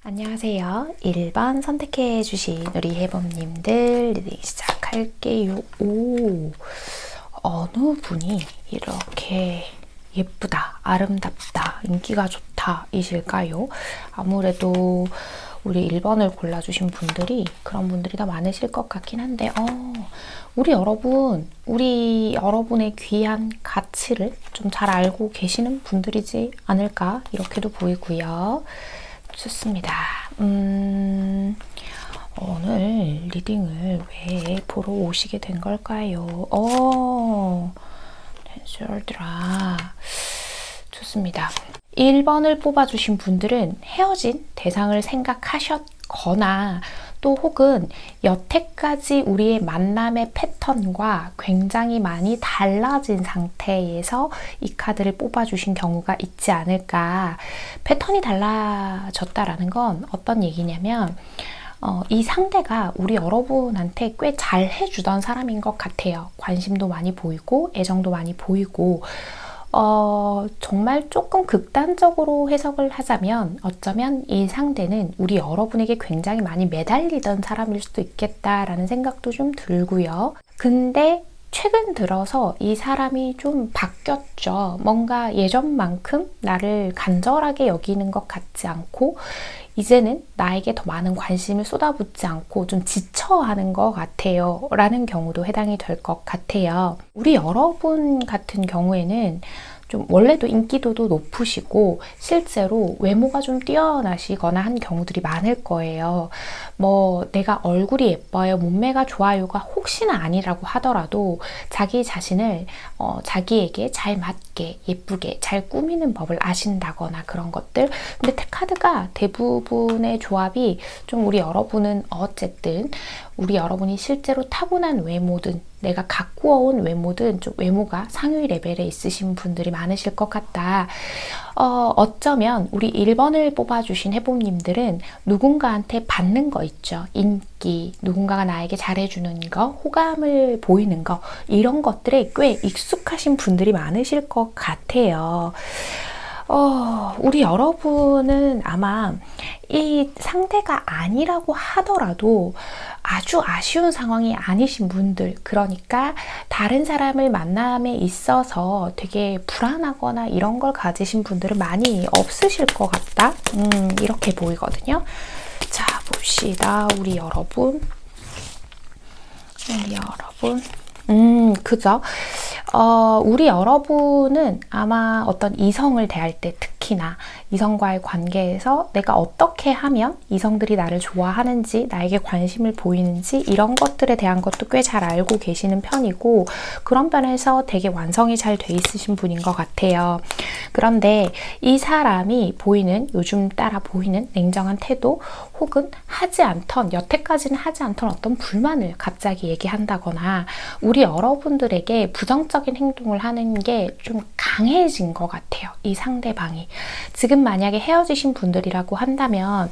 안녕하세요. 1번 선택해 주신 우리 해범님들 리딩 시작할게요. 오, 어느 분이 이렇게 예쁘다, 아름답다, 인기가 좋다 이실까요? 아무래도 우리 1번을 골라주신 분들이 그런 분들이 더 많으실 것 같긴 한데 우리 여러분의 귀한 가치를 좀 잘 알고 계시는 분들이지 않을까 이렇게도 보이고요. 좋습니다. 오늘 리딩을 왜 보러 오시게 된 걸까요? 텐셜드라. 좋습니다. 1번을 뽑아주신 분들은 헤어진 대상을 생각하셨거나 또 혹은 여태까지 우리의 만남의 패턴과 굉장히 많이 달라진 상태에서 이 카드를 뽑아주신 경우가 있지 않을까. 패턴이 달라졌다라는 건 어떤 얘기냐면 이 상대가 우리 여러분한테 꽤 잘 해주던 사람인 것 같아요. 관심도 많이 보이고 애정도 많이 보이고 정말 조금 극단적으로 해석을 하자면 어쩌면 이 상대는 우리 여러분에게 굉장히 많이 매달리던 사람일 수도 있겠다라는 생각도 좀 들고요. 근데 최근 들어서 이 사람이 좀 바뀌었죠. 뭔가 예전만큼 나를 간절하게 여기는 것 같지 않고 이제는 나에게 더 많은 관심을 쏟아붓지 않고 좀 지쳐하는 것 같아요 라는 경우도 해당이 될 것 같아요. 우리 여러분 같은 경우에는 좀 원래도 인기도도 높으시고 실제로 외모가 좀 뛰어나시거나 한 경우들이 많을 거예요. 뭐 내가 얼굴이 예뻐요, 몸매가 좋아요가 혹시나 아니라고 하더라도 자기 자신을 자기에게 잘 맞게 예쁘게 잘 꾸미는 법을 아신다거나 그런 것들. 근데 카드가 대부분의 조합이 좀 우리 여러분은 어쨌든 우리 여러분이 실제로 타고난 외모든 내가 가꾸어온 외모든 좀 외모가 상위 레벨에 있으신 분들이 많으실 것 같다. 어쩌면 우리 1번을 뽑아주신 해봄님들은 누군가한테 받는 거 있죠. 인기, 누군가가 나에게 잘해주는 거, 호감을 보이는 거 이런 것들에 꽤 익숙하신 분들이 많으실 것 같아요. 우리 여러분은 아마 이 상대가 아니라고 하더라도 아주 아쉬운 상황이 아니신 분들, 그러니까 다른 사람을 만남에 있어서 되게 불안하거나 이런 걸 가지신 분들은 많이 없으실 것 같다. 이렇게 보이거든요. 자, 봅시다. 우리 여러분. 그죠? 우리 여러분은 아마 어떤 이성을 대할 때 특히나 이성과의 관계에서 내가 어떻게 하면 이성들이 나를 좋아하는지 나에게 관심을 보이는지 이런 것들에 대한 것도 꽤 잘 알고 계시는 편이고 그런 면에서 되게 완성이 잘 돼 있으신 분인 것 같아요. 그런데 이 사람이 보이는 요즘 따라 보이는 냉정한 태도 혹은 여태까지는 하지 않던 어떤 불만을 갑자기 얘기한다거나 우리 여러분들에게 부정적인 행동을 하는 게 좀 강해진 것 같아요. 이 상대방이. 지금 만약에 헤어지신 분들이라고 한다면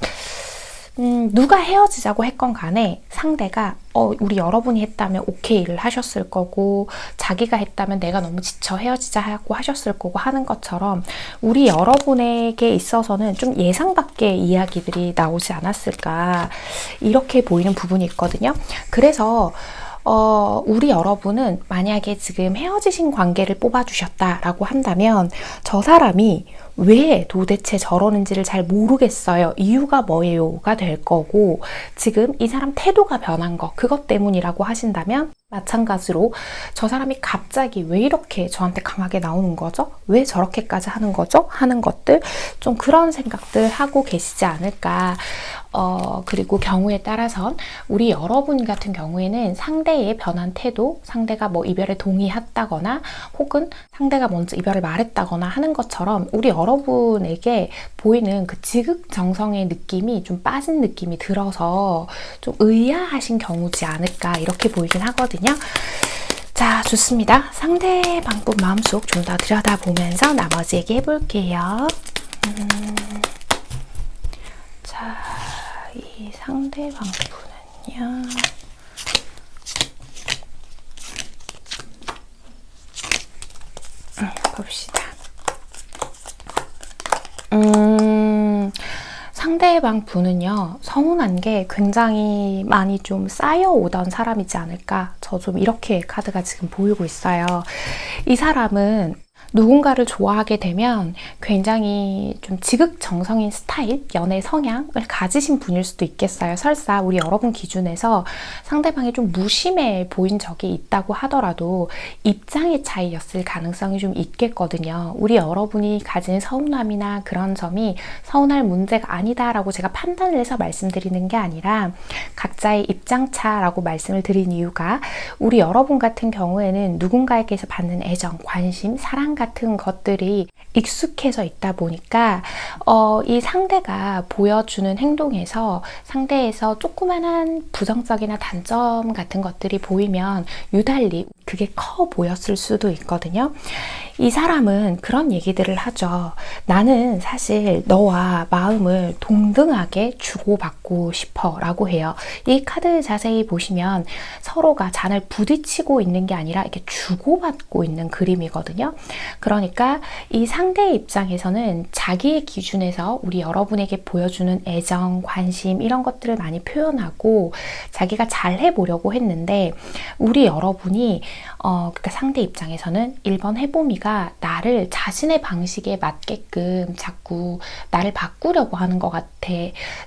누가 헤어지자고 했건 간에 상대가 우리 여러분이 했다면 오케이를 하셨을 거고, 자기가 했다면 내가 너무 지쳐 헤어지자고 하셨을 거고 하는 것처럼, 우리 여러분에게 있어서는 좀 예상 밖의 이야기들이 나오지 않았을까, 이렇게 보이는 부분이 있거든요. 그래서 우리 여러분은 만약에 지금 헤어지신 관계를 뽑아주셨다라고 한다면, 저 사람이 왜 도대체 저러는지를 잘 모르겠어요. 이유가 뭐예요?가 될 거고, 지금 이 사람 태도가 변한 거, 그것 때문이라고 하신다면, 마찬가지로 저 사람이 갑자기 왜 이렇게 저한테 강하게 나오는 거죠? 왜 저렇게까지 하는 거죠? 하는 것들, 좀 그런 생각들 하고 계시지 않을까. 그리고 경우에 따라선 우리 여러분 같은 경우에는 상대의 변한 태도, 상대가 뭐 이별에 동의했다거나 혹은 상대가 먼저 이별을 말했다거나 하는 것처럼 우리 여러분에게 보이는 그 지극정성의 느낌이 좀 빠진 느낌이 들어서 좀 의아하신 경우지 않을까, 이렇게 보이긴 하거든요. 자, 좋습니다. 상대방분 마음속 좀 더 들여다보면서 나머지 얘기해 볼게요. 자, 이 상대방분은요, 봅시다. 상대방 분은요, 서운한 게 굉장히 많이 좀 쌓여오던 사람이지 않을까. 저 좀 이렇게 카드가 지금 보이고 있어요. 이 사람은 누군가를 좋아하게 되면 굉장히 좀 지극정성인 스타일, 연애 성향을 가지신 분일 수도 있겠어요. 설사 우리 여러분 기준에서 상대방이 좀 무심해 보인 적이 있다고 하더라도 입장의 차이였을 가능성이 좀 있겠거든요. 우리 여러분이 가진 서운함이나 그런 점이 서운할 문제가 아니다라고 제가 판단을 해서 말씀드리는 게 아니라 각자의 입장차라고 말씀을 드린 이유가, 우리 여러분 같은 경우에는 누군가에게서 받는 애정, 관심, 사랑 같은 것들이 익숙해져 있다 보니까 이 상대가 보여주는 행동에서 상대에서 조그만한 부정적이나 단점 같은 것들이 보이면 유달리 그게 커 보였을 수도 있거든요. 이 사람은 그런 얘기들을 하죠. 나는 사실 너와 마음을 동등하게 주고받고 싶어 라고 해요. 이 카드 자세히 보시면 서로가 잔을 부딪히고 있는 게 아니라 이렇게 주고받고 있는 그림이거든요. 그러니까 이 상대의 입장에서는 자기의 기준에서 우리 여러분에게 보여주는 애정, 관심 이런 것들을 많이 표현하고 자기가 잘 해보려고 했는데, 우리 여러분이 그러니까 상대 입장에서는 1번 해봄이가 나를 자신의 방식에 맞게끔 자꾸 나를 바꾸려고 하는 것 같아,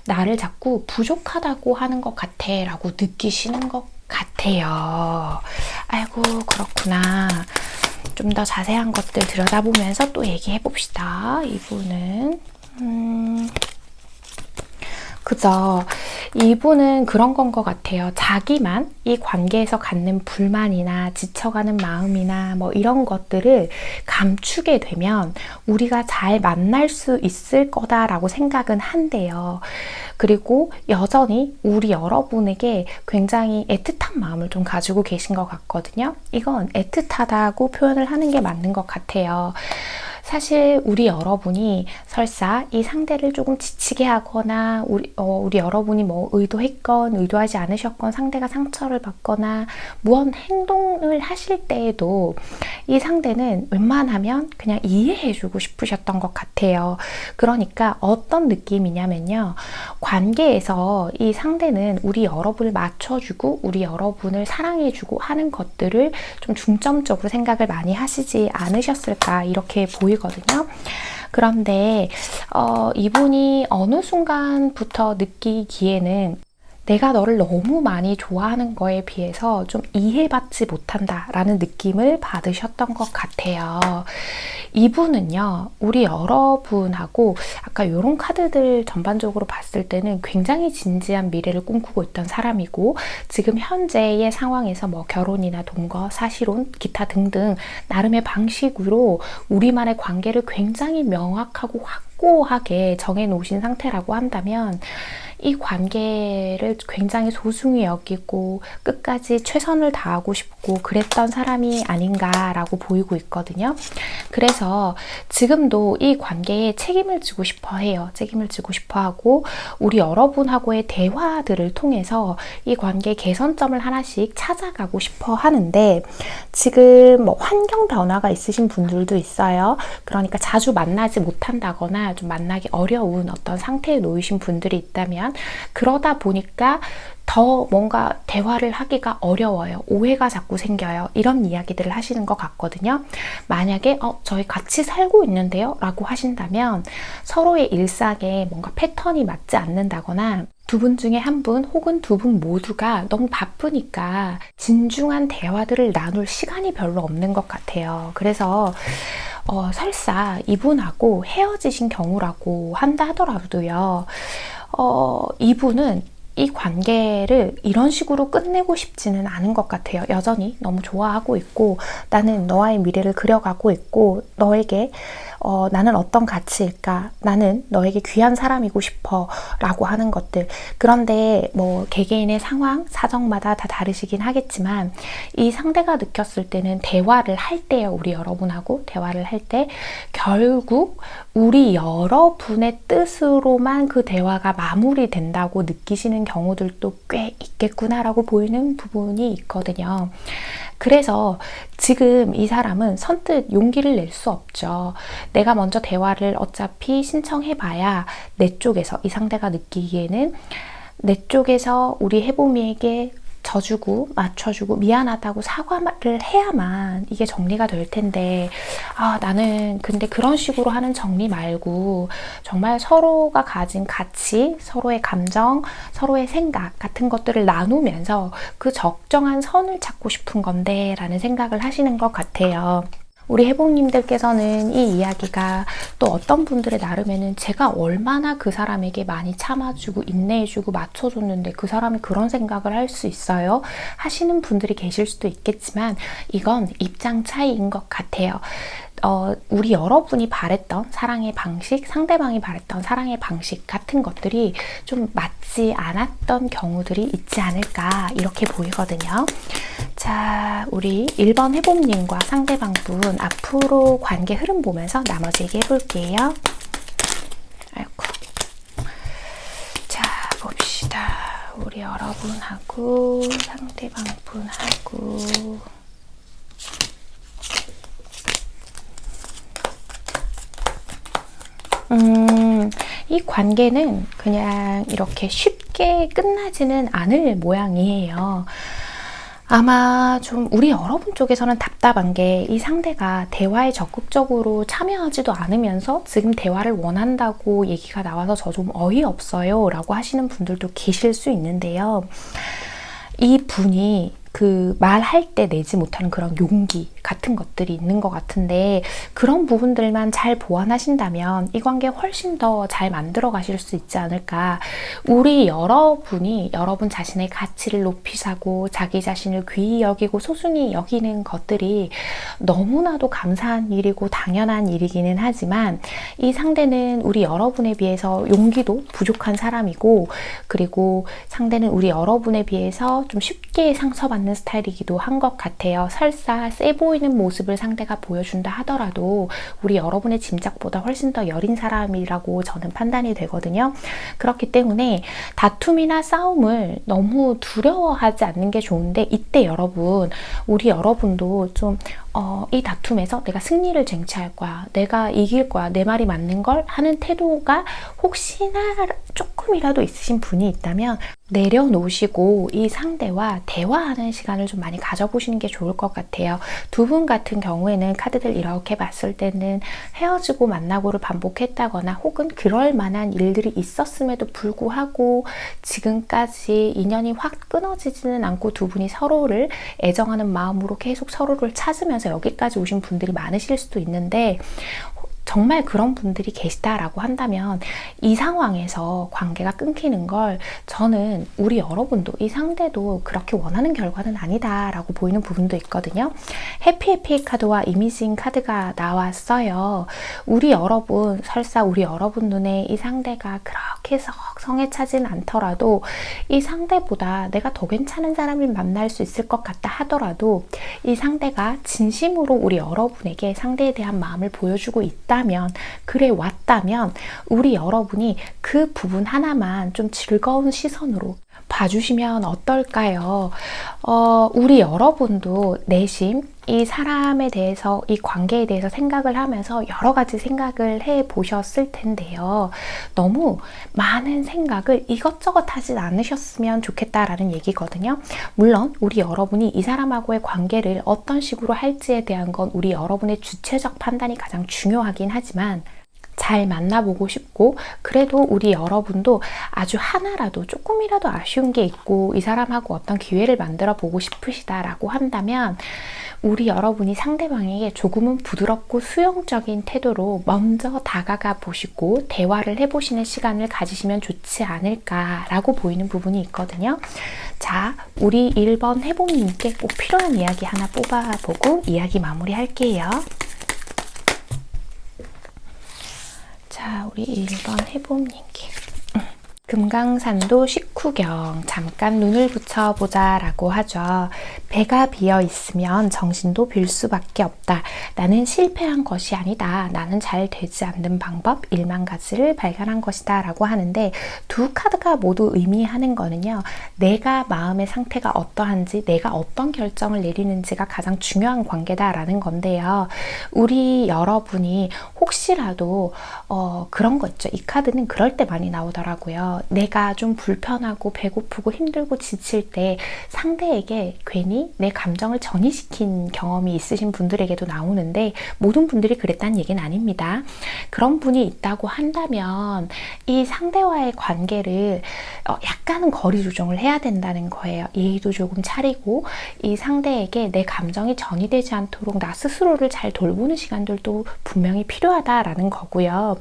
나를 자꾸 부족하다고 하는 것 같아 라고 느끼시는 것 같아요. 아이고, 그렇구나. 좀 더 자세한 것들 들여다보면서 또 얘기해 봅시다. 이분은 그죠. 이분은 그런 건 것 같아요. 자기만 이 관계에서 갖는 불만이나 지쳐가는 마음이나 뭐 이런 것들을 감추게 되면 우리가 잘 만날 수 있을 거다라고 생각은 한대요. 그리고 여전히 우리 여러분에게 굉장히 애틋한 마음을 좀 가지고 계신 것 같거든요. 이건 애틋하다고 표현을 하는 게 맞는 것 같아요. 사실 우리 여러분이 설사 이 상대를 조금 지치게 하거나 우리 여러분이 뭐 의도했건 의도하지 않으셨건 상대가 상처를 받거나 무언 행동을 하실 때에도 이 상대는 웬만하면 그냥 이해해주고 싶으셨던 것 같아요. 그러니까 어떤 느낌이냐면요, 관계에서 이 상대는 우리 여러분을 맞춰주고 우리 여러분을 사랑해주고 하는 것들을 좀 중점적으로 생각을 많이 하시지 않으셨을까, 이렇게 보이거든요. 그런데 이분이 어느 순간부터 느끼기에는 내가 너를 너무 많이 좋아하는 거에 비해서 좀 이해받지 못한다라는 느낌을 받으셨던 것 같아요. 이분은요, 우리 여러분하고 아까 이런 카드들 전반적으로 봤을 때는 굉장히 진지한 미래를 꿈꾸고 있던 사람이고, 지금 현재의 상황에서 뭐 결혼이나 동거, 사실혼, 기타 등등 나름의 방식으로 우리만의 관계를 굉장히 명확하고 확고하게 정해놓으신 상태라고 한다면, 이 관계를 굉장히 소중히 여기고 끝까지 최선을 다하고 싶고 그랬던 사람이 아닌가라고 보이고 있거든요. 그래서 지금도 이 관계에 책임을 지고 싶어 해요. 책임을 지고 싶어 하고 우리 여러분하고의 대화들을 통해서 이 관계 개선점을 하나씩 찾아가고 싶어 하는데 지금 뭐 환경 변화가 있으신 분들도 있어요. 그러니까 자주 만나지 못한다거나 좀 만나기 어려운 어떤 상태에 놓이신 분들이 있다면 그러다 보니까 더 뭔가 대화를 하기가 어려워요. 오해가 자꾸 생겨요. 이런 이야기들을 하시는 것 같거든요. 만약에 저희 같이 살고 있는데요? 라고 하신다면 서로의 일상에 뭔가 패턴이 맞지 않는다거나 두 분 중에 한 분 혹은 두 분 모두가 너무 바쁘니까 진중한 대화들을 나눌 시간이 별로 없는 것 같아요. 그래서 설사 이분하고 헤어지신 경우라고 한다 하더라도요. 이분은 이 관계를 이런 식으로 끝내고 싶지는 않은 것 같아요. 여전히 너무 좋아하고 있고 나는 너와의 미래를 그려가고 있고 너에게 나는 어떤 가치일까? 나는 너에게 귀한 사람이고 싶어 라고 하는 것들. 그런데 뭐 개개인의 상황, 사정마다 다 다르시긴 하겠지만 이 상대가 느꼈을 때는 대화를 할 때요. 우리 여러분하고 대화를 할 때 결국 우리 여러분의 뜻으로만 그 대화가 마무리된다고 느끼시는 경우들도 꽤 있겠구나라고 보이는 부분이 있거든요. 그래서 지금 이 사람은 선뜻 용기를 낼 수 없죠. 내가 먼저 대화를 어차피 신청해봐야 내 쪽에서 이 상대가 느끼기에는 내 쪽에서 우리 해봄이에게 져주고 맞춰주고 미안하다고 사과를 해야만 이게 정리가 될 텐데 나는 근데 그런 식으로 하는 정리 말고 정말 서로가 가진 가치, 서로의 감정, 서로의 생각 같은 것들을 나누면서 그 적정한 선을 찾고 싶은 건데 라는 생각을 하시는 것 같아요. 우리 해봉님들께서는 이 이야기가 또 어떤 분들의 나름에는 제가 얼마나 그 사람에게 많이 참아주고 인내해주고 맞춰줬는데 그 사람이 그런 생각을 할 수 있어요? 하시는 분들이 계실 수도 있겠지만 이건 입장 차이인 것 같아요. 우리 여러분이 바랬던 사랑의 방식, 상대방이 바랬던 사랑의 방식 같은 것들이 좀 맞지 않았던 경우들이 있지 않을까 이렇게 보이거든요. 자, 우리 1번 해봄님과 상대방분 앞으로 관계 흐름 보면서 나머지 얘기해볼게요. 아이고. 자, 봅시다. 우리 여러분하고 상대방분하고 이 관계는 그냥 이렇게 쉽게 끝나지는 않을 모양이에요. 아마 좀 우리 여러분 쪽에서는 답답한 게 이 상대가 대화에 적극적으로 참여하지도 않으면서 지금 대화를 원한다고 얘기가 나와서 저 좀 어이없어요 라고 하시는 분들도 계실 수 있는데요. 이 분이 그 말할 때 내지 못하는 그런 용기 같은 것들이 있는 것 같은데 그런 부분들만 잘 보완하신다면 이 관계 훨씬 더 잘 만들어 가실 수 있지 않을까. 우리 여러분이 여러분 자신의 가치를 높이사고 자기 자신을 귀히 여기고 소중히 여기는 것들이 너무나도 감사한 일이고 당연한 일이기는 하지만 이 상대는 우리 여러분에 비해서 용기도 부족한 사람이고 그리고 상대는 우리 여러분에 비해서 좀 쉽게 상처받는 스타일이기도 한 것 같아요. 설사 세 보이는 모습을 상대가 보여준다 하더라도 우리 여러분의 짐작보다 훨씬 더 여린 사람이라고 저는 판단이 되거든요. 그렇기 때문에 다툼이나 싸움을 너무 두려워하지 않는 게 좋은데 이때 여러분, 우리 여러분도 좀 이 다툼에서 내가 승리를 쟁취할 거야, 내가 이길 거야, 내 말이 맞는 걸 하는 태도가 혹시나 조금이라도 있으신 분이 있다면 내려놓으시고 이 상대와 대화하는 시간을 좀 많이 가져보시는 게 좋을 것 같아요. 두 분 같은 경우에는 카드들 이렇게 봤을 때는 헤어지고 만나고를 반복했다거나 혹은 그럴 만한 일들이 있었음에도 불구하고 지금까지 인연이 확 끊어지지는 않고 두 분이 서로를 애정하는 마음으로 계속 서로를 찾으면서 여기까지 오신 분들이 많으실 수도 있는데 정말 그런 분들이 계시다라고 한다면 이 상황에서 관계가 끊기는 걸 저는 우리 여러분도 이 상대도 그렇게 원하는 결과는 아니다라고 보이는 부분도 있거든요. 해피 카드와 이미징 카드가 나왔어요. 우리 여러분, 설사 우리 여러분 눈에 이 상대가 그렇게 썩 성에 차진 않더라도 이 상대보다 내가 더 괜찮은 사람을 만날 수 있을 것 같다 하더라도 이 상대가 진심으로 우리 여러분에게 상대에 대한 마음을 보여주고 있다면, 그래 왔다면 우리 여러분이 그 부분 하나만 좀 즐거운 시선으로 봐주시면 어떨까요? 우리 여러분도 내심 이 사람에 대해서, 이 관계에 대해서 생각을 하면서 여러 가지 생각을 해 보셨을 텐데요. 너무 많은 생각을 이것저것 하진 않으셨으면 좋겠다라는 얘기거든요. 물론 우리 여러분이 이 사람하고의 관계를 어떤 식으로 할지에 대한 건 우리 여러분의 주체적 판단이 가장 중요하긴 하지만, 잘 만나보고 싶고 그래도 우리 여러분도 아주 하나라도 조금이라도 아쉬운 게 있고 이 사람하고 어떤 기회를 만들어 보고 싶으시다라고 한다면 우리 여러분이 상대방에게 조금은 부드럽고 수용적인 태도로 먼저 다가가 보시고 대화를 해보시는 시간을 가지시면 좋지 않을까라고 보이는 부분이 있거든요. 자, 우리 1번 해봄님께 꼭 필요한 이야기 하나 뽑아보고 이야기 마무리할게요. 자, 우리 1번 해봄님께 금강산도 식후경 잠깐 눈을 붙여보자 라고 하죠. 배가 비어 있으면 정신도 빌 수밖에 없다. 나는 실패한 것이 아니다. 나는 잘 되지 않는 방법 1만 가지를 발견한 것이다 라고 하는데, 두 카드가 모두 의미하는 거는요, 내가 마음의 상태가 어떠한지, 내가 어떤 결정을 내리는지가 가장 중요한 관계다라는 건데요. 우리 여러분이 혹시라도 그런 거 있죠. 이 카드는 그럴 때 많이 나오더라고요. 내가 좀 불편하고 배고프고 힘들고 지칠 때 상대에게 괜히 내 감정을 전이시킨 경험이 있으신 분들에게도 나오는데, 모든 분들이 그랬다는 얘기는 아닙니다. 그런 분이 있다고 한다면 이 상대와의 관계를 약간은 거리 조정을 해야 된다는 거예요. 예의도 조금 차리고 이 상대에게 내 감정이 전이되지 않도록 나 스스로를 잘 돌보는 시간들도 분명히 필요하다라는 거고요.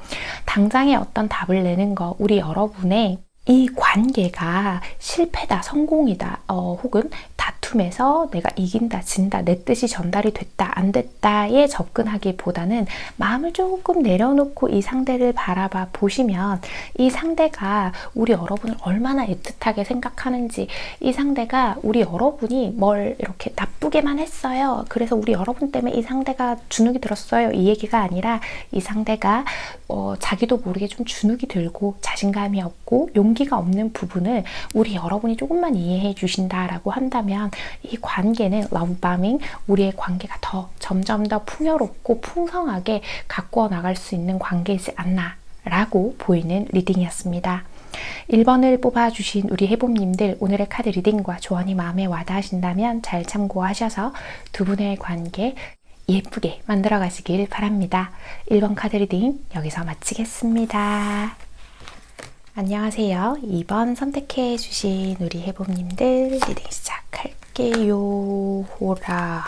당장의 어떤 답을 내는 거, 우리 여러분의 이 관계가 실패다, 성공이다, 혹은 다툼에서 내가 이긴다, 진다, 내 뜻이 전달이 됐다, 안 됐다에 접근하기보다는 마음을 조금 내려놓고 이 상대를 바라봐 보시면 이 상대가 우리 여러분을 얼마나 애틋하게 생각하는지, 이 상대가 우리 여러분이 뭘 이렇게 나쁘게만 했어요, 그래서 우리 여러분 때문에 이 상대가 주눅이 들었어요, 이 얘기가 아니라 이 상대가 자기도 모르게 좀 주눅이 들고 자신감이 없고 용기가 없는 부분을 우리 여러분이 조금만 이해해 주신다라고 한다면 이 관계는 러브바밍, 우리의 관계가 점점 더 풍요롭고 풍성하게 가꾸어 나갈 수 있는 관계이지 않나 라고 보이는 리딩이었습니다. 1번을 뽑아주신 우리 해봄님들, 오늘의 카드 리딩과 조언이 마음에 와닿으신다면 잘 참고하셔서 두 분의 관계 예쁘게 만들어 가시길 바랍니다. 1번 카드 리딩 여기서 마치겠습니다. 안녕하세요. 2번 선택해 주신 우리 해봄님들 리딩 시작할게요. 호라.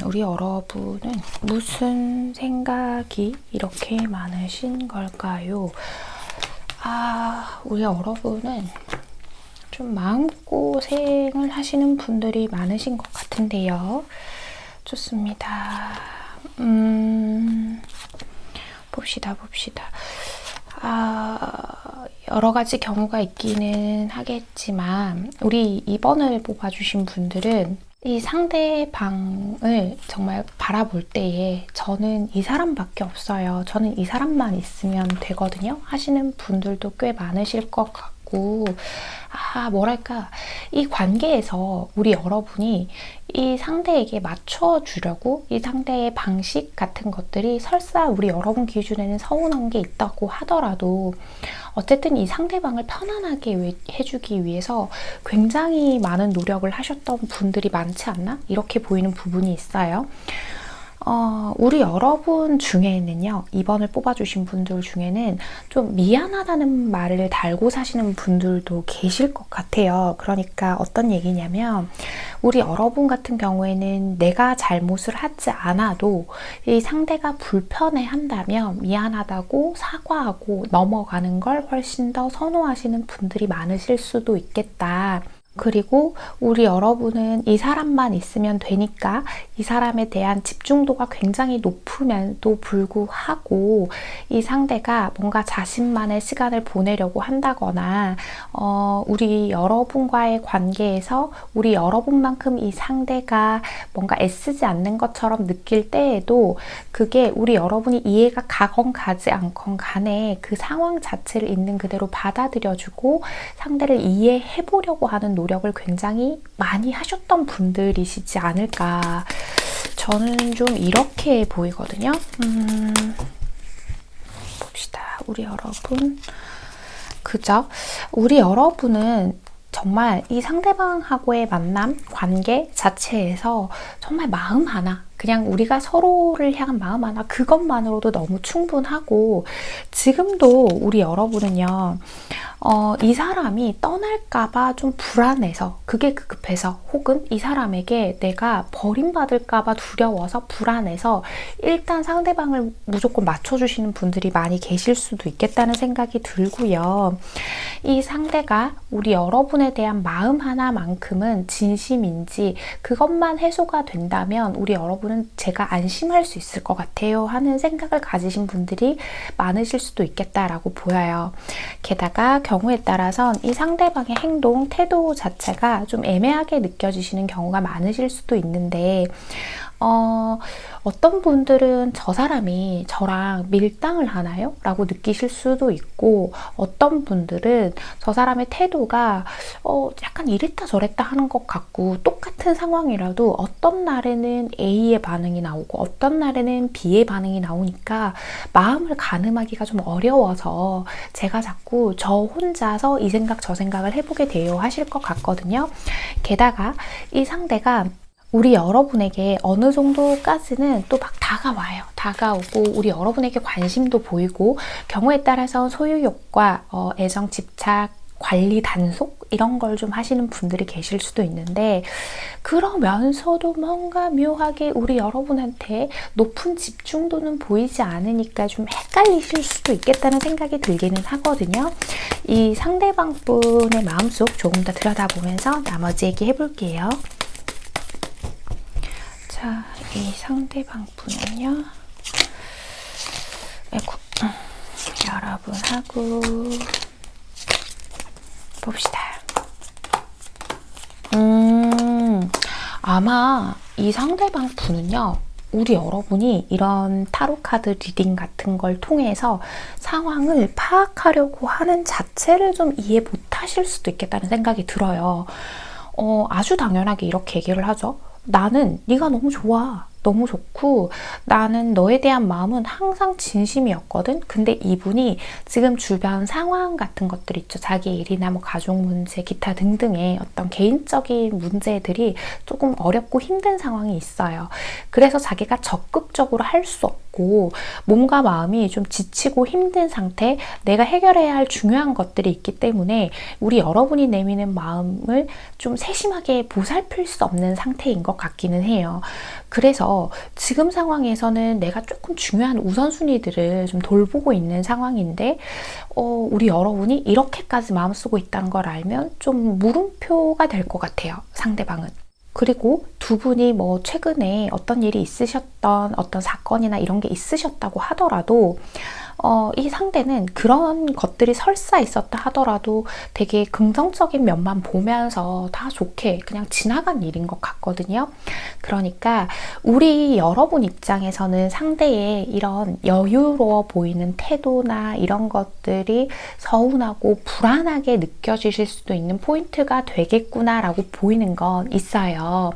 우리 여러분은 무슨 생각이 이렇게 많으신 걸까요? 우리 여러분은 좀 마음고생을 하시는 분들이 많으신 것 같은데요. 좋습니다. 봅시다. 여러 가지 경우가 있기는 하겠지만 우리 2번을 뽑아주신 분들은 이 상대방을 정말 바라볼 때에 저는 이 사람밖에 없어요, 저는 이 사람만 있으면 되거든요 하시는 분들도 꽤 많으실 것 같고, 뭐랄까, 이 관계에서 우리 여러분이 이 상대에게 맞춰주려고 이 상대의 방식 같은 것들이 설사 우리 여러분 기준에는 서운한 게 있다고 하더라도 어쨌든 이 상대방을 편안하게 해주기 위해서 굉장히 많은 노력을 하셨던 분들이 많지 않나? 이렇게 보이는 부분이 있어요. 우리 여러분 중에는요, 2번을 뽑아주신 분들 중에는 좀 미안하다는 말을 달고 사시는 분들도 계실 것 같아요. 그러니까 어떤 얘기냐면 우리 여러분 같은 경우에는 내가 잘못을 하지 않아도 이 상대가 불편해 한다면 미안하다고 사과하고 넘어가는 걸 훨씬 더 선호하시는 분들이 많으실 수도 있겠다. 그리고 우리 여러분은 이 사람만 있으면 되니까 이 사람에 대한 집중도가 굉장히 높음에도 불구하고 이 상대가 뭔가 자신만의 시간을 보내려고 한다거나 우리 여러분과의 관계에서 우리 여러분만큼 이 상대가 뭔가 애쓰지 않는 것처럼 느낄 때에도 그게 우리 여러분이 이해가 가건 가지 않건 간에 그 상황 자체를 있는 그대로 받아들여주고 상대를 이해해보려고 하는 노력을 굉장히 많이 하셨던 분들이시지 않을까. 저는 좀 이렇게 보이거든요. 봅시다. 우리 여러분. 그죠? 우리 여러분은 정말 이 상대방하고의 만남, 관계 자체에서 정말 마음 하나, 그냥 우리가 서로를 향한 마음 하나, 그것만으로도 너무 충분하고, 지금도 우리 여러분은요, 이 사람이 떠날까봐 좀 불안해서, 그게 급해서, 혹은 이 사람에게 내가 버림받을까봐 두려워서 불안해서 일단 상대방을 무조건 맞춰주시는 분들이 많이 계실 수도 있겠다는 생각이 들고요. 이 상대가 우리 여러분에 대한 마음 하나만큼은 진심인지 그것만 해소가 된다면 우리 여러분은 제가 안심할 수 있을 것 같아요 하는 생각을 가지신 분들이 많으실 수도 있겠다라고 보여요. 게다가 경우에 따라선 이 상대방의 행동, 태도 자체가 좀 애매하게 느껴지시는 경우가 많으실 수도 있는데 어떤 분들은 저 사람이 저랑 밀당을 하나요? 라고 느끼실 수도 있고, 어떤 분들은 저 사람의 태도가 약간 이랬다 저랬다 하는 것 같고, 똑같은 상황이라도 어떤 날에는 A의 반응이 나오고 어떤 날에는 B의 반응이 나오니까 마음을 가늠하기가 좀 어려워서 제가 자꾸 저 혼자서 이 생각 저 생각을 해보게 돼요 하실 것 같거든요. 게다가 이 상대가 우리 여러분에게 어느 정도까지는 또 막 다가와요. 다가오고 우리 여러분에게 관심도 보이고 경우에 따라서 소유욕과 애정, 집착, 관리, 단속 이런 걸 좀 하시는 분들이 계실 수도 있는데 그러면서도 뭔가 묘하게 우리 여러분한테 높은 집중도는 보이지 않으니까 좀 헷갈리실 수도 있겠다는 생각이 들기는 하거든요. 이 상대방 분의 마음속 조금 더 들여다보면서 나머지 얘기 해볼게요. 자, 이 상대방 분은요. 아이고, 여러분하고 봅시다. 아마 이 상대방 분은요. 우리 여러분이 이런 타로 카드 리딩 같은 걸 통해서 상황을 파악하려고 하는 자체를 좀 이해 못하실 수도 있겠다는 생각이 들어요. 아주 당연하게 이렇게 얘기를 하죠. 나는 네가 너무 좋아. 너무 좋고 나는 너에 대한 마음은 항상 진심이었거든. 근데 이분이 지금 주변 상황 같은 것들 있죠. 자기 일이나 뭐 가족 문제, 기타 등등의 어떤 개인적인 문제들이 조금 어렵고 힘든 상황이 있어요. 그래서 자기가 적극적으로 할 수 없고 몸과 마음이 좀 지치고 힘든 상태, 내가 해결해야 할 중요한 것들이 있기 때문에 우리 여러분이 내미는 마음을 좀 세심하게 보살필 수 없는 상태인 것 같기는 해요. 그래서 지금 상황에서는 내가 조금 중요한 우선순위들을 좀 돌보고 있는 상황인데 우리 여러분이 이렇게까지 마음 쓰고 있다는 걸 알면 좀 물음표가 될 것 같아요. 상대방은. 그리고 두 분이 뭐 최근에 어떤 일이 있으셨던 어떤 사건이나 이런 게 있으셨다고 하더라도 이 상대는 그런 것들이 설사 있었다 하더라도 되게 긍정적인 면만 보면서 다 좋게 그냥 지나간 일인 것 같거든요. 그러니까 우리 여러분 입장에서는 상대의 이런 여유로워 보이는 태도나 이런 것들이 서운하고 불안하게 느껴지실 수도 있는 포인트가 되겠구나라고 보이는 건 있어요.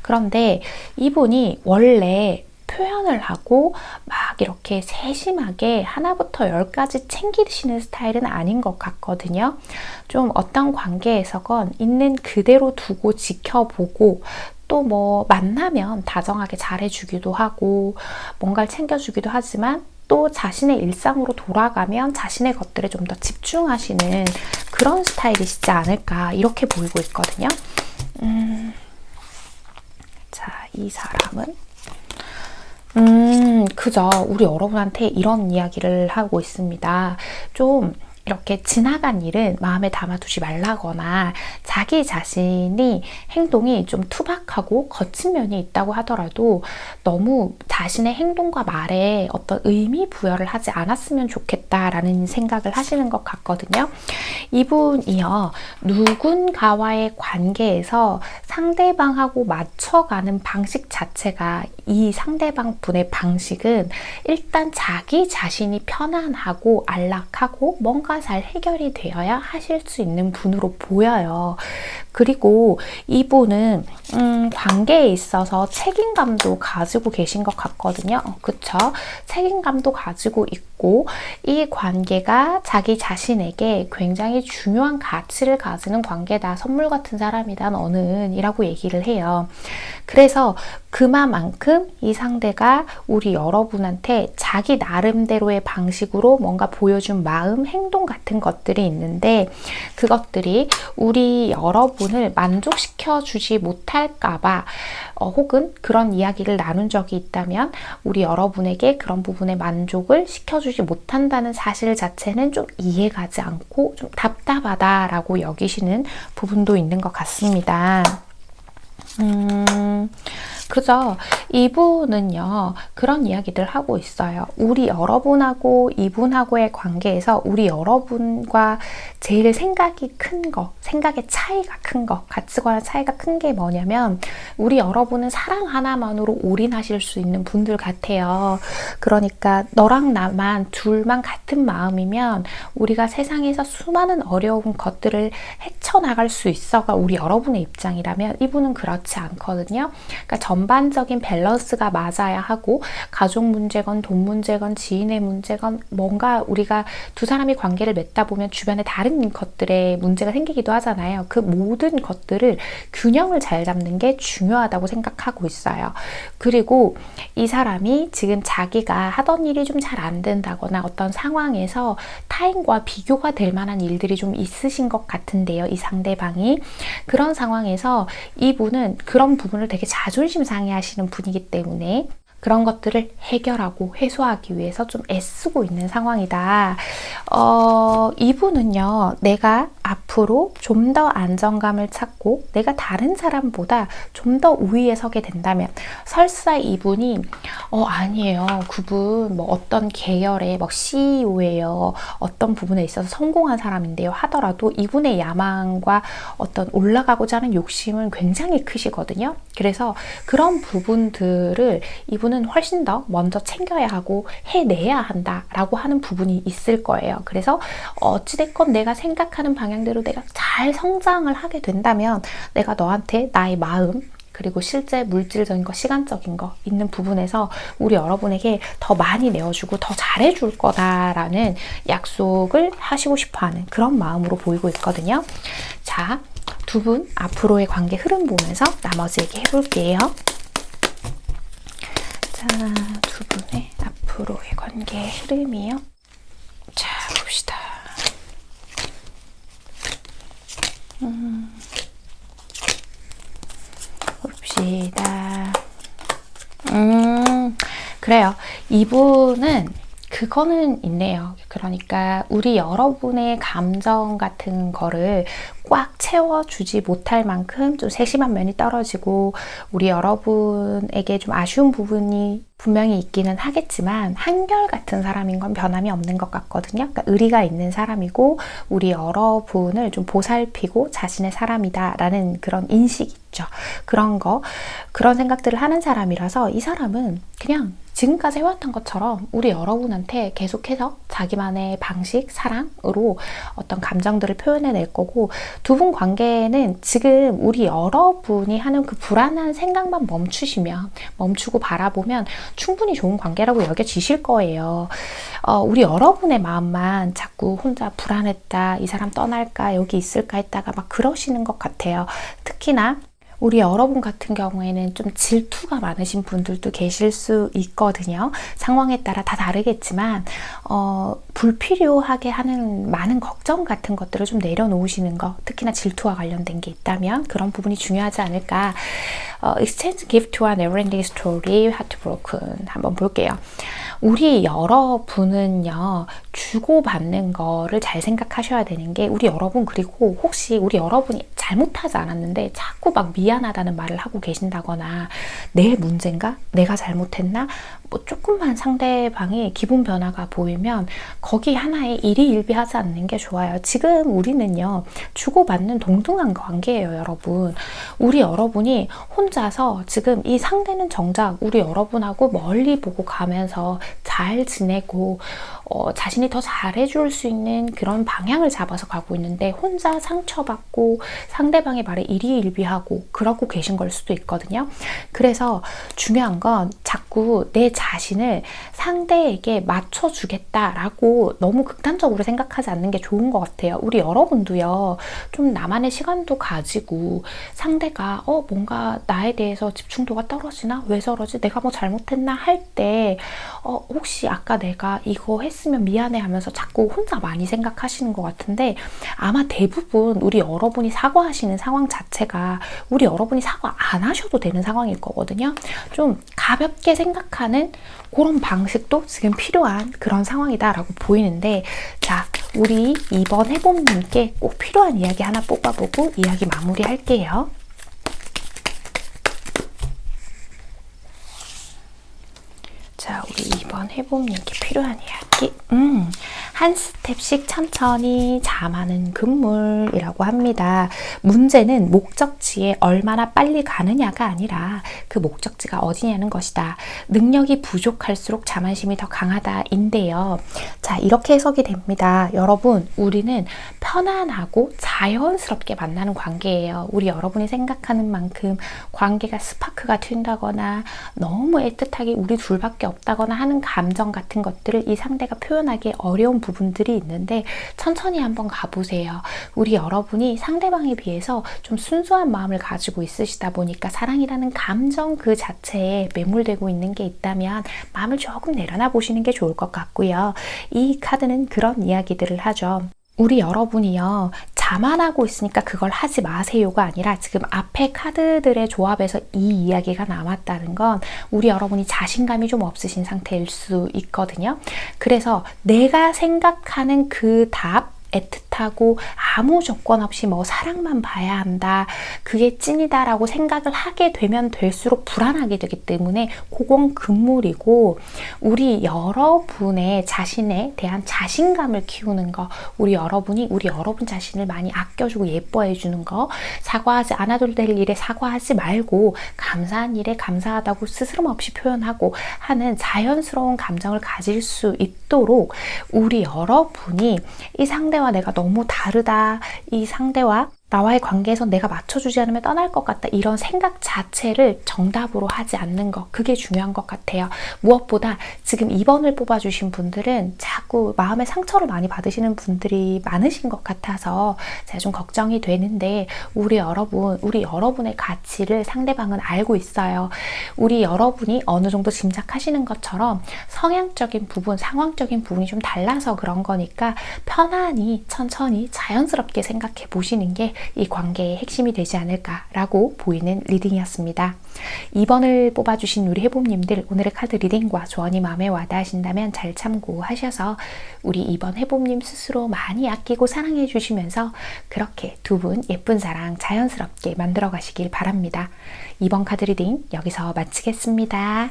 그런데 이분이 원래 표현을 하고 막 이렇게 세심하게 하나부터 열까지 챙기시는 스타일은 아닌 것 같거든요. 좀 어떤 관계에서건 있는 그대로 두고 지켜보고 또 뭐 만나면 다정하게 잘해주기도 하고 뭔가를 챙겨주기도 하지만 또 자신의 일상으로 돌아가면 자신의 것들에 좀 더 집중하시는 그런 스타일이시지 않을까 이렇게 보이고 있거든요. 이 사람은 그죠. 우리 여러분한테 이런 이야기를 하고 있습니다. 좀 이렇게 지나간 일은 마음에 담아두지 말라거나 자기 자신이 행동이 좀 투박하고 거친 면이 있다고 하더라도 너무 자신의 행동과 말에 어떤 의미 부여를 하지 않았으면 좋겠다라는 생각을 하시는 것 같거든요. 이분이요, 누군가와의 관계에서 상대방하고 맞춰가는 방식 자체가, 이 상대방 분의 방식은 일단 자기 자신이 편안하고 안락하고 뭔가 잘 해결이 되어야 하실 수 있는 분으로 보여요. 그리고 이분은 관계에 있어서 책임감도 가지고 계신 것 같거든요. 그쵸? 책임감도 가지고 있고 이 관계가 자기 자신에게 굉장히 중요한 가치를 가지는 관계다. 선물 같은 사람이다 너는 이라고 얘기를 해요. 그래서 그만큼 이 상대가 우리 여러분한테 자기 나름대로의 방식으로 뭔가 보여준 마음, 행동 같은 것들이 있는데 그것들이 우리 여러분을 만족시켜 주지 못할까봐 혹은 그런 이야기를 나눈 적이 있다면 우리 여러분에게 그런 부분에 만족을 시켜주지 못한다는 사실 자체는 좀 이해가지 않고 좀 답답하다라고 여기시는 부분도 있는 것 같습니다. 그죠? 이분은요, 그런 이야기들 하고 있어요. 우리 여러분하고 이분하고의 관계에서 우리 여러분과 제일 생각이 큰 거, 생각의 차이가 큰 거, 가치관의 차이가 큰 게 뭐냐면 우리 여러분은 사랑 하나만으로 올인하실 수 있는 분들 같아요. 그러니까 너랑 나만 둘만 같은 마음이면 우리가 세상에서 수많은 어려운 것들을 헤쳐나갈 수 있어가 우리 여러분의 입장이라면 이분은 그렇지 않거든요. 그러니까 전반적인 밸런스가 맞아야 하고 가족 문제건 돈 문제건 지인의 문제건 뭔가 우리가 두 사람이 관계를 맺다 보면 주변에 다른 것들에 문제가 생기기도 하잖아요. 그 모든 것들을 균형을 잘 잡는 게 중요하다고 생각하고 있어요. 그리고 이 사람이 지금 자기가 하던 일이 좀 잘 안 된다거나 어떤 상황에서 타인과 비교가 될 만한 일들이 좀 있으신 것 같은데요. 이 상대방이. 그런 상황에서 이분은 그런 부분을 되게 자존심 상해하시는 분이기 때문에 그런 것들을 해결하고 해소하기 위해서 좀 애쓰고 있는 상황이다. 이분은요, 내가 앞으로 좀 더 안정감을 찾고 내가 다른 사람보다 좀 더 우위에 서게 된다면 설사 이분이 아니에요. 그분 뭐 어떤 계열의 뭐 CEO예요. 어떤 부분에 있어서 성공한 사람인데요. 하더라도 이분의 야망과 어떤 올라가고자 하는 욕심은 굉장히 크시거든요. 그래서 그런 부분들을 이분은 훨씬 더 먼저 챙겨야 하고 해내야 한다라고 하는 부분이 있을 거예요. 그래서 어찌됐건 내가 생각하는 방향대로 내가 잘 성장을 하게 된다면 내가 너한테 나의 마음 그리고 실제 물질적인 거, 시간적인 거 있는 부분에서 우리 여러분에게 더 많이 내어주고 더 잘해줄 거다라는 약속을 하시고 싶어하는 그런 마음으로 보이고 있거든요. 자, 두 분 앞으로의 관계 흐름 보면서 나머지 얘기 해볼게요. 자, 두 분의 앞으로의 관계 흐름이요. 자, 봅시다. 봅시다. 그래요. 이분은 그거는 있네요. 그러니까 우리 여러분의 감정 같은 거를 꽉 채워주지 못할 만큼 좀 세심한 면이 떨어지고 우리 여러분에게 좀 아쉬운 부분이 분명히 있기는 하겠지만 한결같은 사람인 건 변함이 없는 것 같거든요. 그러니까 의리가 있는 사람이고 우리 여러분을 좀 보살피고 자신의 사람이다라는 그런 인식이 있죠. 그런 생각들을 하는 사람이라서 이 사람은 그냥 지금까지 해왔던 것처럼 우리 여러분한테 계속해서 자기만의 방식, 사랑으로 어떤 감정들을 표현해낼 거고 두 분 관계는 지금 우리 여러분이 하는 그 불안한 생각만 멈추고 바라보면 충분히 좋은 관계라고 여겨지실 거예요. 우리 여러분의 마음만 자꾸 혼자 불안했다, 이 사람 떠날까, 여기 있을까 했다가 막 그러시는 것 같아요. 특히나 우리 여러분 같은 경우에는 좀 질투가 많으신 분들도 계실 수 있거든요. 상황에 따라 다 다르겠지만 불필요하게 하는 많은 걱정 같은 것들을 좀 내려놓으시는 거, 특히나 질투와 관련된 게 있다면 그런 부분이 중요하지 않을까. exchange gift to a never-ending story, heartbroken 한번 볼게요. 우리 여러분은요, 주고받는 거를 잘 생각하셔야 되는 게, 우리 여러분, 그리고 혹시 우리 여러분이 잘못하지 않았는데 자꾸 막 미안하다는 말을 하고 계신다거나, 내 문제인가? 내가 잘못했나? 뭐 조금만 상대방이 기분 변화가 보이면 거기 하나에 일희일비하지 않는 게 좋아요. 지금 우리는요, 주고받는 동등한 관계예요, 여러분. 우리 여러분이 혼자서 지금 이 상대는 정작 우리 여러분하고 멀리 보고 가면서 잘 지내고 자신이 더 잘해줄 수 있는 그런 방향을 잡아서 가고 있는데, 혼자 상처받고 상대방의 말에 일희일비하고 그러고 계신 걸 수도 있거든요. 그래서 중요한 건 자꾸 내 자신을 상대에게 맞춰주겠다라고 너무 극단적으로 생각하지 않는 게 좋은 것 같아요. 우리 여러분도요, 좀 나만의 시간도 가지고, 상대가 뭔가 나에 대해서 집중도가 떨어지나? 왜 저러지? 내가 뭐 잘못했나? 할 때 혹시 아까 내가 이거 했으면 미안해 하면서 자꾸 혼자 많이 생각하시는 것 같은데, 아마 대부분 우리 여러분이 사과하시는 상황 자체가 우리 여러분이 사과 안 하셔도 되는 상황일 거거든요. 좀 가볍게 생각하는 그런 방식도 지금 필요한 그런 상황이다라고 보이는데, 자, 우리 이번 해봄님께 꼭 필요한 이야기 하나 뽑아보고 이야기 마무리할게요. 자, 우리 이번 해봄님께 필요한 이야기. 한 스텝씩 천천히 잠하는 금물이라고 합니다. 문제는 목적지에 얼마나 빨리 가느냐가 아니라 그 목적지가 어디냐는 것이다. 능력이 부족할수록 자만심이 더 강하다인데요. 자, 이렇게 해석이 됩니다. 여러분, 우리는 편안하고 자연스럽게 만나는 관계예요. 우리 여러분이 생각하는 만큼 관계가 스파크가 튄다거나 너무 애틋하게 우리 둘밖에 없다거나 하는 감정 같은 것들을 이 상대가 표현하기 어려운 부분들이 있는데, 천천히 한번 가보세요. 우리 여러분이 상대방에 비해서 좀 순수한 마음을 가지고 있으시다 보니까 사랑이라는 감정 그 자체에 매몰되고 있는 게 있다면 마음을 조금 내려놔 보시는 게 좋을 것 같고요. 이 카드는 그런 이야기들을 하죠. 우리 여러분이요, 자만하고 있으니까 그걸 하지 마세요가 아니라, 지금 앞에 카드들의 조합에서 이 이야기가 남았다는 건 우리 여러분이 자신감이 좀 없으신 상태일 수 있거든요. 그래서 내가 생각하는 그 답, 애틋하고 아무 조건 없이 뭐 사랑만 봐야 한다, 그게 찐이다라고 생각을 하게 되면 될수록 불안하게 되기 때문에 그건 금물이고, 우리 여러분의 자신에 대한 자신감을 키우는 거, 우리 여러분이 우리 여러분 자신을 많이 아껴주고 예뻐해 주는 거, 사과하지 않아도 될 일에 사과하지 말고 감사한 일에 감사하다고 스스럼 없이 표현하고 하는 자연스러운 감정을 가질 수 있도록 우리 여러분이 이 상대와 내가 너무 다르다, 이 상대와 나와의 관계에서 내가 맞춰주지 않으면 떠날 것 같다, 이런 생각 자체를 정답으로 하지 않는 것, 그게 중요한 것 같아요. 무엇보다 지금 2번을 뽑아주신 분들은 자꾸 마음의 상처를 많이 받으시는 분들이 많으신 것 같아서 제가 좀 걱정이 되는데, 우리 여러분의 가치를 상대방은 알고 있어요. 우리 여러분이 어느 정도 짐작하시는 것처럼 성향적인 부분, 상황적인 부분이 좀 달라서 그런 거니까 편안히 천천히 자연스럽게 생각해 보시는 게 이 관계의 핵심이 되지 않을까라고 보이는 리딩이었습니다. 2번을 뽑아주신 우리 해봄님들, 오늘의 카드 리딩과 조언이 마음에 와닿으신다면 잘 참고하셔서 우리 2번 해봄님 스스로 많이 아끼고 사랑해 주시면서 그렇게 두 분 예쁜 사랑 자연스럽게 만들어 가시길 바랍니다. 2번 카드 리딩 여기서 마치겠습니다.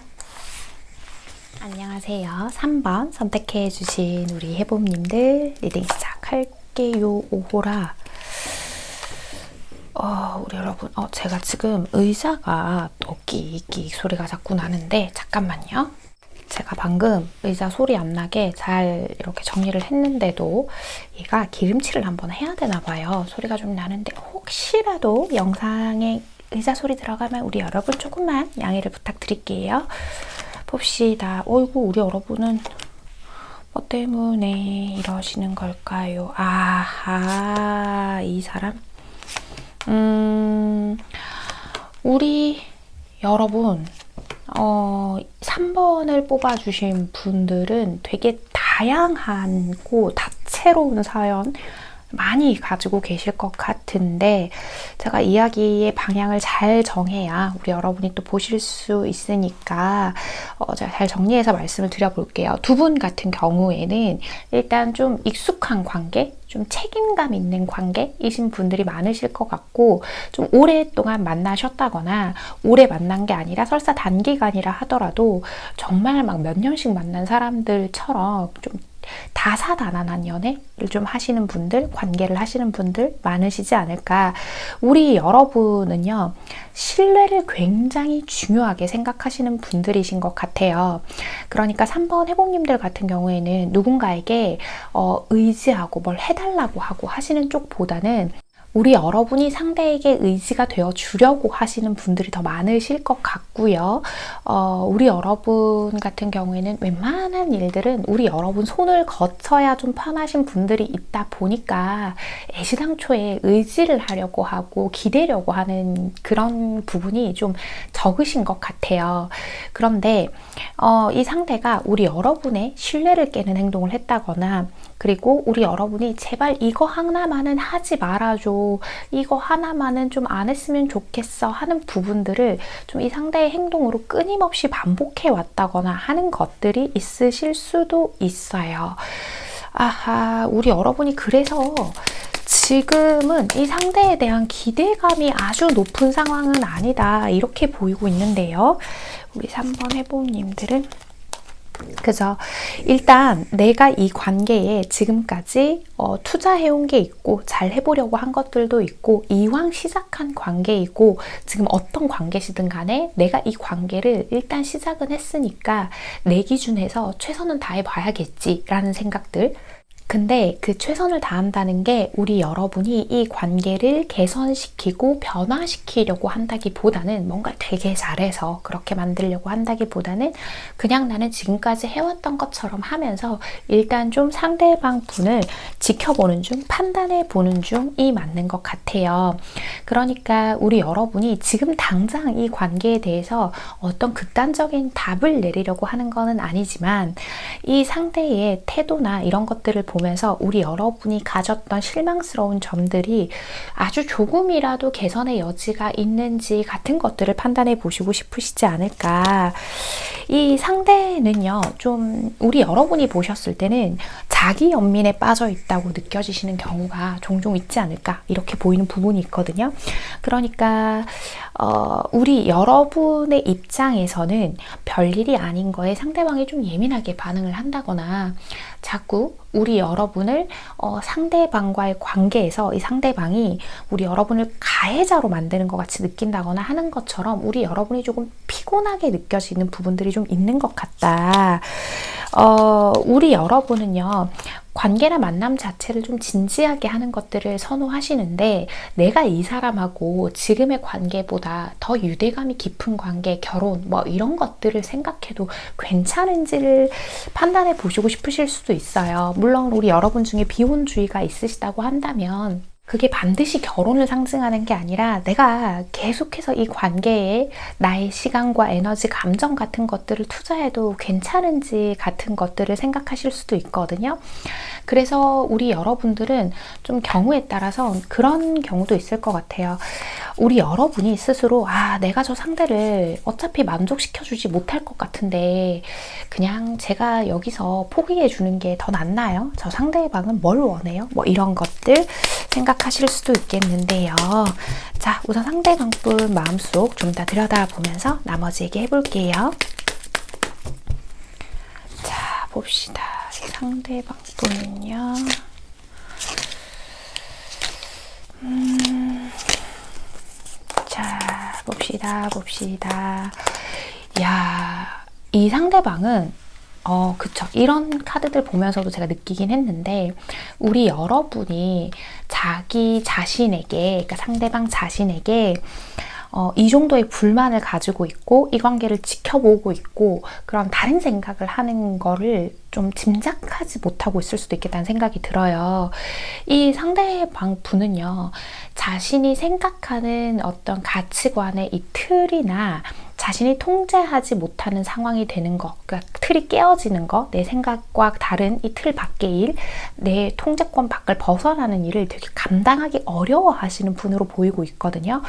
안녕하세요. 3번 선택해 주신 우리 해봄님들 리딩 시작할게요. 오호라. 우리 여러분, 제가 지금 의자가 끼익끼익 소리가 자꾸 나는데, 잠깐만요. 제가 방금 의자 소리 안 나게 잘 이렇게 정리를 했는데도 얘가 기름칠을 한번 해야 되나 봐요. 소리가 좀 나는데, 혹시라도 영상에 의자 소리 들어가면 우리 여러분 조금만 양해를 부탁드릴게요. 봅시다. 어이구, 우리 여러분은 뭐 때문에 이러시는 걸까요? 아하, 이 사람? 우리 여러분, 3번을 뽑아주신 분들은 되게 다양하고 다채로운 사연, 많이 가지고 계실 것 같은데, 제가 이야기의 방향을 잘 정해야 우리 여러분이 또 보실 수 있으니까 제가 잘 정리해서 말씀을 드려볼게요. 두 분 같은 경우에는 일단 좀 익숙한 관계, 좀 책임감 있는 관계이신 분들이 많으실 것 같고, 좀 오랫동안 만나셨다거나 오래 만난 게 아니라 설사 단기간이라 하더라도 정말 막 몇 년씩 만난 사람들처럼 좀 다사다난한 연애를 좀 하시는 분들, 관계를 하시는 분들 많으시지 않을까. 우리 여러분은요, 신뢰를 굉장히 중요하게 생각하시는 분들이신 것 같아요. 그러니까 3번 해복님들 같은 경우에는 누군가에게 의지하고 뭘 해달라고 하고 하시는 쪽보다는 우리 여러분이 상대에게 의지가 되어 주려고 하시는 분들이 더 많으실 것 같고요. 우리 여러분 같은 경우에는 웬만한 일들은 우리 여러분 손을 거쳐야 좀 편하신 분들이 있다 보니까 애시당초에 의지를 하려고 하고 기대려고 하는 그런 부분이 좀 적으신 것 같아요. 그런데 이 상대가 우리 여러분의 신뢰를 깨는 행동을 했다거나, 그리고 우리 여러분이 제발 이거 하나만은 하지 말아줘, 이거 하나만은 좀 안 했으면 좋겠어 하는 부분들을 좀 이 상대의 행동으로 끊임없이 반복해 왔다거나 하는 것들이 있으실 수도 있어요. 아하, 우리 여러분이 그래서 지금은 이 상대에 대한 기대감이 아주 높은 상황은 아니다, 이렇게 보이고 있는데요. 우리 3번 해보님들은 그죠? 일단 내가 이 관계에 지금까지 투자해온 게 있고 잘 해보려고 한 것들도 있고 이왕 시작한 관계이고 지금 어떤 관계시든 간에 내가 이 관계를 일단 시작은 했으니까 내 기준에서 최선은 다해봐야겠지 라는 생각들. 근데 그 최선을 다한다는 게 우리 여러분이 이 관계를 개선시키고 변화시키려고 한다기보다는, 뭔가 되게 잘해서 그렇게 만들려고 한다기보다는 그냥 나는 지금까지 해왔던 것처럼 하면서 일단 좀 상대방 분을 지켜보는 중, 판단해 보는 중이 맞는 것 같아요. 그러니까 우리 여러분이 지금 당장 이 관계에 대해서 어떤 극단적인 답을 내리려고 하는 거는 아니지만, 이 상대의 태도나 이런 것들을 보면서 우리 여러분이 가졌던 실망스러운 점들이 아주 조금이라도 개선의 여지가 있는지 같은 것들을 판단해 보시고 싶으시지 않을까. 이 상대는요, 좀 우리 여러분이 보셨을 때는 자기 연민에 빠져 있다고 느껴지시는 경우가 종종 있지 않을까, 이렇게 보이는 부분이 있거든요. 그러니까 우리 여러분의 입장에서는 별일이 아닌 거에 상대방이 좀 예민하게 반응을 한다거나, 자꾸 우리 여러분을 상대방과의 관계에서 이 상대방이 우리 여러분을 가해자로 만드는 것 같이 느낀다거나 하는 것처럼 우리 여러분이 조금 피곤하게 느껴지는 부분들이 좀 있는 것 같다. 우리 여러분은요, 관계나 만남 자체를 좀 진지하게 하는 것들을 선호하시는데, 내가 이 사람하고 지금의 관계보다 더 유대감이 깊은 관계, 결혼 뭐 이런 것들을 생각해도 괜찮은지를 판단해 보시고 싶으실 수도 있어요. 물론 우리 여러분 중에 비혼주의가 있으시다고 한다면 그게 반드시 결혼을 상징하는 게 아니라 내가 계속해서 이 관계에 나의 시간과 에너지, 감정 같은 것들을 투자해도 괜찮은지 같은 것들을 생각하실 수도 있거든요. 그래서 우리 여러분들은 좀 경우에 따라서 그런 경우도 있을 것 같아요. 우리 여러분이 스스로 내가 저 상대를 어차피 만족시켜주지 못할 것 같은데 그냥 제가 여기서 포기해 주는 게 더 낫나요? 저 상대방은 뭘 원해요? 뭐 이런 것들 생각하실 수도 있겠는데요. 자, 우선 상대방 분 마음속 좀 더 들여다보면서 나머지 얘기해 볼게요. 자, 봅시다. 상대방 분은요. 자, 봅시다. 야, 이 상대방은 그쵸. 이런 카드들 보면서도 제가 느끼긴 했는데, 우리 여러분이 자기 자신에게, 그러니까 상대방 자신에게 이 정도의 불만을 가지고 있고 이 관계를 지켜보고 있고 그런 다른 생각을 하는 거를 좀 짐작하지 못하고 있을 수도 있겠다는 생각이 들어요. 이 상대방 분은요, 자신이 생각하는 어떤 가치관의 이 틀이나 자신이 통제하지 못하는 상황이 되는 거, 그러니까 틀이 깨어지는 거, 내 생각과 다른 이 틀 밖의 일, 내 통제권 밖을 벗어나는 일을 되게 감당하기 어려워하시는 분으로 보이고 있거든요.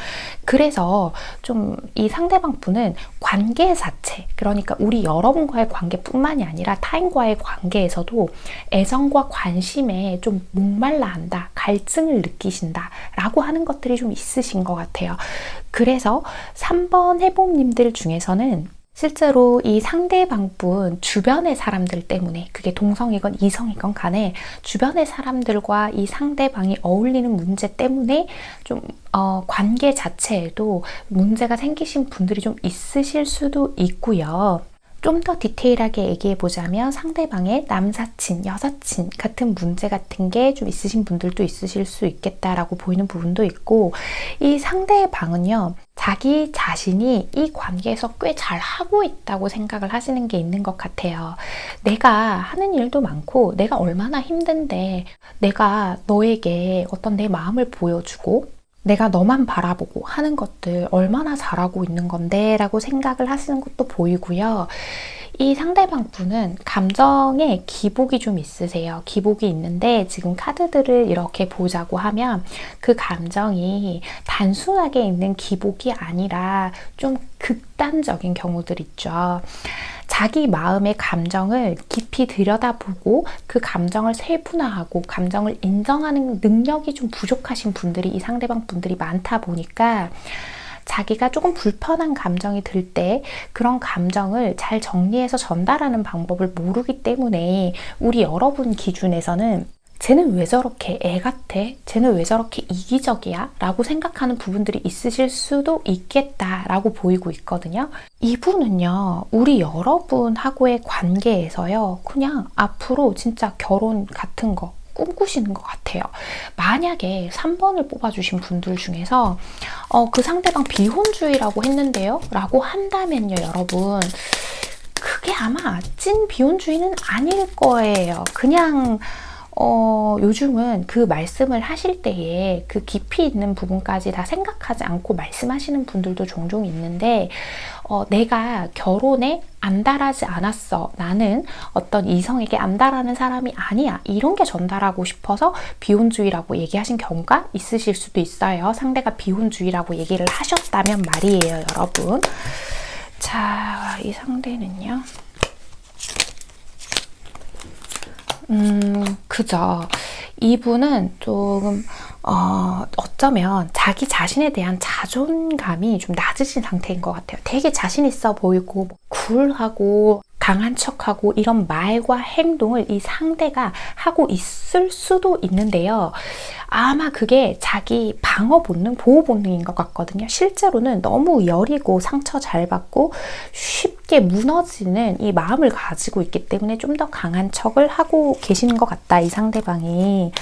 그래서 좀 이 상대방 분은 관계 자체, 그러니까 우리 여러분과의 관계뿐만이 아니라 타인과의 관계에서도 애정과 관심에 좀 목말라 한다, 갈증을 느끼신다 라고 하는 것들이 좀 있으신 것 같아요. 그래서 3번 해봄님들 중에서는 실제로 이 상대방분 주변의 사람들 때문에, 그게 동성이건 이성이건 간에 주변의 사람들과 이 상대방이 어울리는 문제 때문에 좀 관계 자체에도 문제가 생기신 분들이 좀 있으실 수도 있고요. 좀 더 디테일하게 얘기해 보자면 상대방의 남사친, 여사친 같은 문제 같은 게 좀 있으신 분들도 있으실 수 있겠다라고 보이는 부분도 있고, 이 상대방은요, 자기 자신이 이 관계에서 꽤 잘하고 있다고 생각을 하시는 게 있는 것 같아요. 내가 하는 일도 많고 내가 얼마나 힘든데 내가 너에게 어떤 내 마음을 보여주고 내가 너만 바라보고 하는 것들 얼마나 잘하고 있는 건데 라고 생각을 하시는 것도 보이고요. 이 상대방 분은 감정에 기복이 좀 있으세요. 기복이 있는데 지금 카드들을 이렇게 보자고 하면 그 감정이 단순하게 있는 기복이 아니라 좀 극단적인 경우들 있죠. 자기 마음의 감정을 깊이 들여다보고 그 감정을 세분화하고 감정을 인정하는 능력이 좀 부족하신 분들이 이 상대방 분들이 많다 보니까 자기가 조금 불편한 감정이 들 때 그런 감정을 잘 정리해서 전달하는 방법을 모르기 때문에 우리 여러분 기준에서는 쟤는 왜 저렇게 애 같아? 쟤는 왜 저렇게 이기적이야? 라고 생각하는 부분들이 있으실 수도 있겠다라고 보이고 있거든요. 이분은요, 우리 여러분하고의 관계에서요, 그냥 앞으로 진짜 결혼 같은 거 꿈꾸시는 것 같아요. 만약에 3번을 뽑아주신 분들 중에서 그 상대방 비혼주의라고 했는데요? 라고 한다면요, 여러분. 그게 아마 찐 비혼주의는 아닐 거예요. 그냥 요즘은 그 말씀을 하실 때에 그 깊이 있는 부분까지 다 생각하지 않고 말씀하시는 분들도 종종 있는데, 내가 결혼에 안달하지 않았어. 나는 어떤 이성에게 안달하는 사람이 아니야. 이런 게 전달하고 싶어서 비혼주의라고 얘기하신 경우가 있으실 수도 있어요. 상대가 비혼주의라고 얘기를 하셨다면 말이에요, 여러분. 자, 이 상대는요. 그죠. 이분은 조금 어쩌면 자기 자신에 대한 자존감이 좀 낮으신 상태인 것 같아요. 되게 자신 있어 보이고 쿨하고 강한 척하고 이런 말과 행동을 이 상대가 하고 있을 수도 있는데요. 아마 그게 자기 방어 본능, 보호 본능인 것 같거든요. 실제로는 너무 여리고 상처 잘 받고 쉽게 무너지는 이 마음을 가지고 있기 때문에 좀 더 강한 척을 하고 계시는 것 같다, 이 상대방이.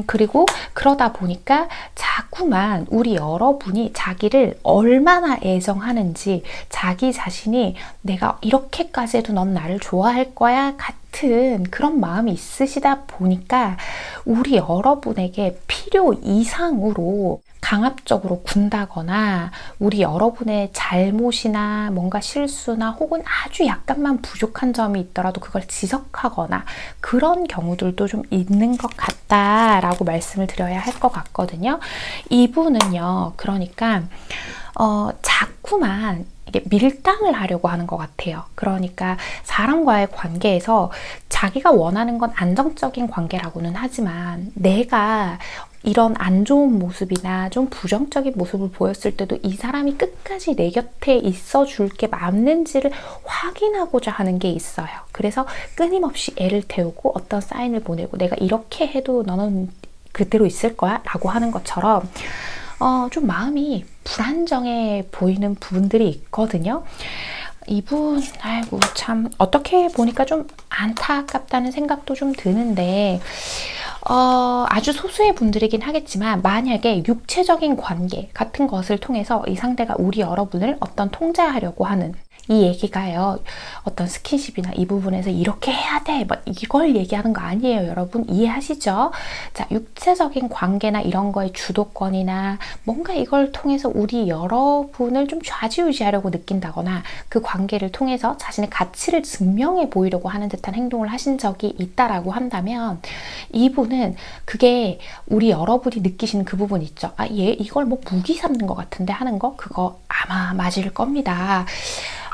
그리고 그러다 보니까 자꾸만 우리 여러분이 자기를 얼마나 애정하는지, 자기 자신이 내가 이렇게까지 해도 넌 나를 좋아할 거야 같은 그런 마음이 있으시다 보니까 우리 여러분에게 필요 이상으로 강압적으로 군다거나 우리 여러분의 잘못이나 뭔가 실수나 혹은 아주 약간만 부족한 점이 있더라도 그걸 지적하거나 그런 경우들도 좀 있는 것 같다라고 말씀을 드려야 할 것 같거든요. 이분은요, 그러니까 자꾸만 이게 밀당을 하려고 하는 것 같아요. 그러니까 사람과의 관계에서 자기가 원하는 건 안정적인 관계라고는 하지만 내가 이런 안 좋은 모습이나 좀 부정적인 모습을 보였을 때도 이 사람이 끝까지 내 곁에 있어 줄 게 맞는지를 확인하고자 하는 게 있어요. 그래서 끊임없이 애를 태우고 어떤 사인을 보내고 내가 이렇게 해도 너는 그대로 있을 거야 라고 하는 것처럼 좀 마음이 불안정해 보이는 부분들이 있거든요. 이분, 아이고, 참, 어떻게 보니까 좀 안타깝다는 생각도 좀 드는데, 아주 소수의 분들이긴 하겠지만, 만약에 육체적인 관계 같은 것을 통해서 이 상대가 우리 여러분을 어떤 통제하려고 하는, 이 얘기가요, 어떤 스킨십이나 이 부분에서 이렇게 해야 돼, 막 이걸 얘기하는 거 아니에요. 여러분 이해하시죠? 자, 육체적인 관계나 이런 거의 주도권이나 뭔가 이걸 통해서 우리 여러분을 좀 좌지우지하려고 느낀다거나 그 관계를 통해서 자신의 가치를 증명해 보이려고 하는 듯한 행동을 하신 적이 있다라고 한다면, 이분은 그게 우리 여러분이 느끼시는 그 부분 있죠. 아, 얘 이걸 뭐 무기 삼는 것 같은데 하는 거, 그거 아마 맞을 겁니다.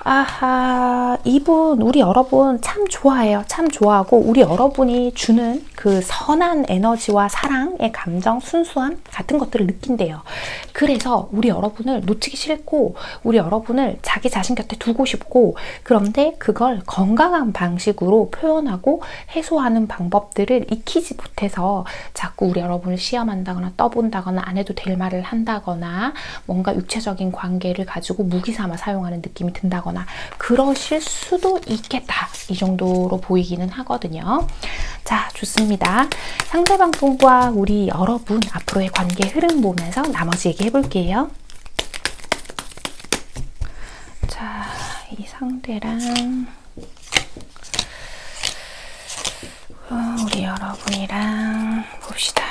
아하, 이분 우리 여러분 참 좋아해요. 참 좋아하고, 우리 여러분이 주는 그 선한 에너지와 사랑의 감정, 순수함 같은 것들을 느낀대요. 그래서 우리 여러분을 놓치기 싫고 우리 여러분을 자기 자신 곁에 두고 싶고, 그런데 그걸 건강한 방식으로 표현하고 해소하는 방법들을 익히지 못해서 자꾸 우리 여러분을 시험한다거나 떠본다거나 안 해도 될 말을 한다거나 뭔가 육체적인 관계를 가지고 무기 삼아 사용하는 느낌이 든다거나 그러실 수도 있겠다, 이 정도로 보이기는 하거든요. 자, 좋습니다. 상대방 분과 우리 여러분 앞으로의 관계 흐름 보면서 나머지 얘기해 볼게요. 자, 이 상대랑 우리 여러분이랑 봅시다.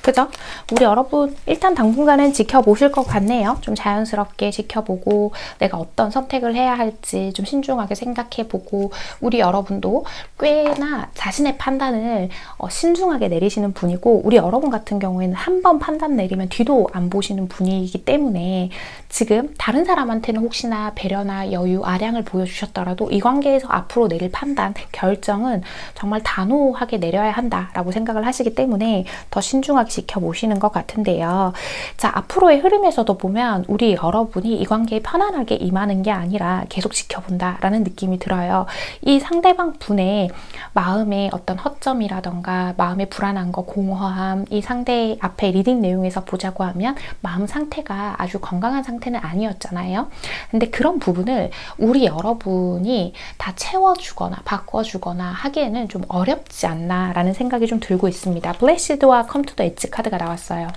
그죠? 우리 여러분 일단 당분간은 지켜보실 것 같네요. 좀 자연스럽게 지켜보고 내가 어떤 선택을 해야 할지 좀 신중하게 생각해보고, 우리 여러분도 꽤나 자신의 판단을 신중하게 내리시는 분이고, 우리 여러분 같은 경우에는 한 번 판단 내리면 뒤도 안 보시는 분이기 때문에 지금 다른 사람한테는 혹시나 배려나 여유, 아량을 보여주셨더라도 이 관계에서 앞으로 내릴 판단, 결정은 정말 단호하게 내려야 한다라고 생각을 하시기 때문에 더 신중하게 지켜보시는 것 같은데요. 자, 앞으로의 흐름에서도 보면 우리 여러분이 이 관계에 편안하게 임하는 게 아니라 계속 지켜본다라는 느낌이 들어요. 이 상대방 분의 마음의 어떤 허점이라던가 마음의 불안한 거, 공허함, 이 상대 앞에 리딩 내용에서 보자고 하면 마음 상태가 아주 건강한 상태는 아니었잖아요. 근데 그런 부분을 우리 여러분이 다 채워주거나 바꿔주거나 하기에는 좀 어렵지 않나라는 생각이 좀 들고 있습니다. 블레시드와 컴 투 더 엣지 카드가 나왔어요.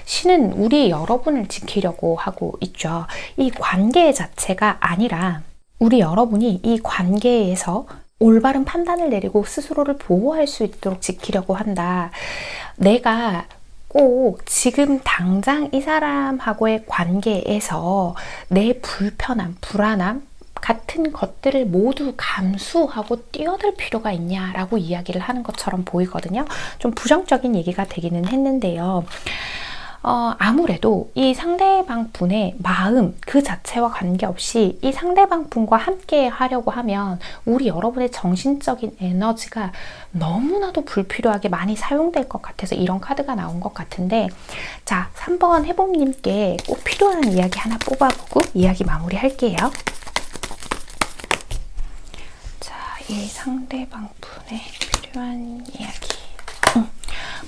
신은 우리 여러분을 지키려고 하고 있죠. 이 관계 자체가 아니라 우리 여러분이 이 관계에서 올바른 판단을 내리고 스스로를 보호할 수 있도록 지키려고 한다. 내가 꼭 지금 당장 이 사람하고의 관계에서 내 불편함, 불안함 같은 것들을 모두 감수하고 뛰어들 필요가 있냐라고 이야기를 하는 것처럼 보이거든요. 좀 부정적인 얘기가 되기는 했는데요. 아무래도 이 상대방 분의 마음 그 자체와 관계없이 이 상대방 분과 함께 하려고 하면 우리 여러분의 정신적인 에너지가 너무나도 불필요하게 많이 사용될 것 같아서 이런 카드가 나온 것 같은데, 자, 3번 해봄님께 꼭 필요한 이야기 하나 뽑아보고 이야기 마무리 할게요. 자, 이 상대방 분의 필요한 이야기.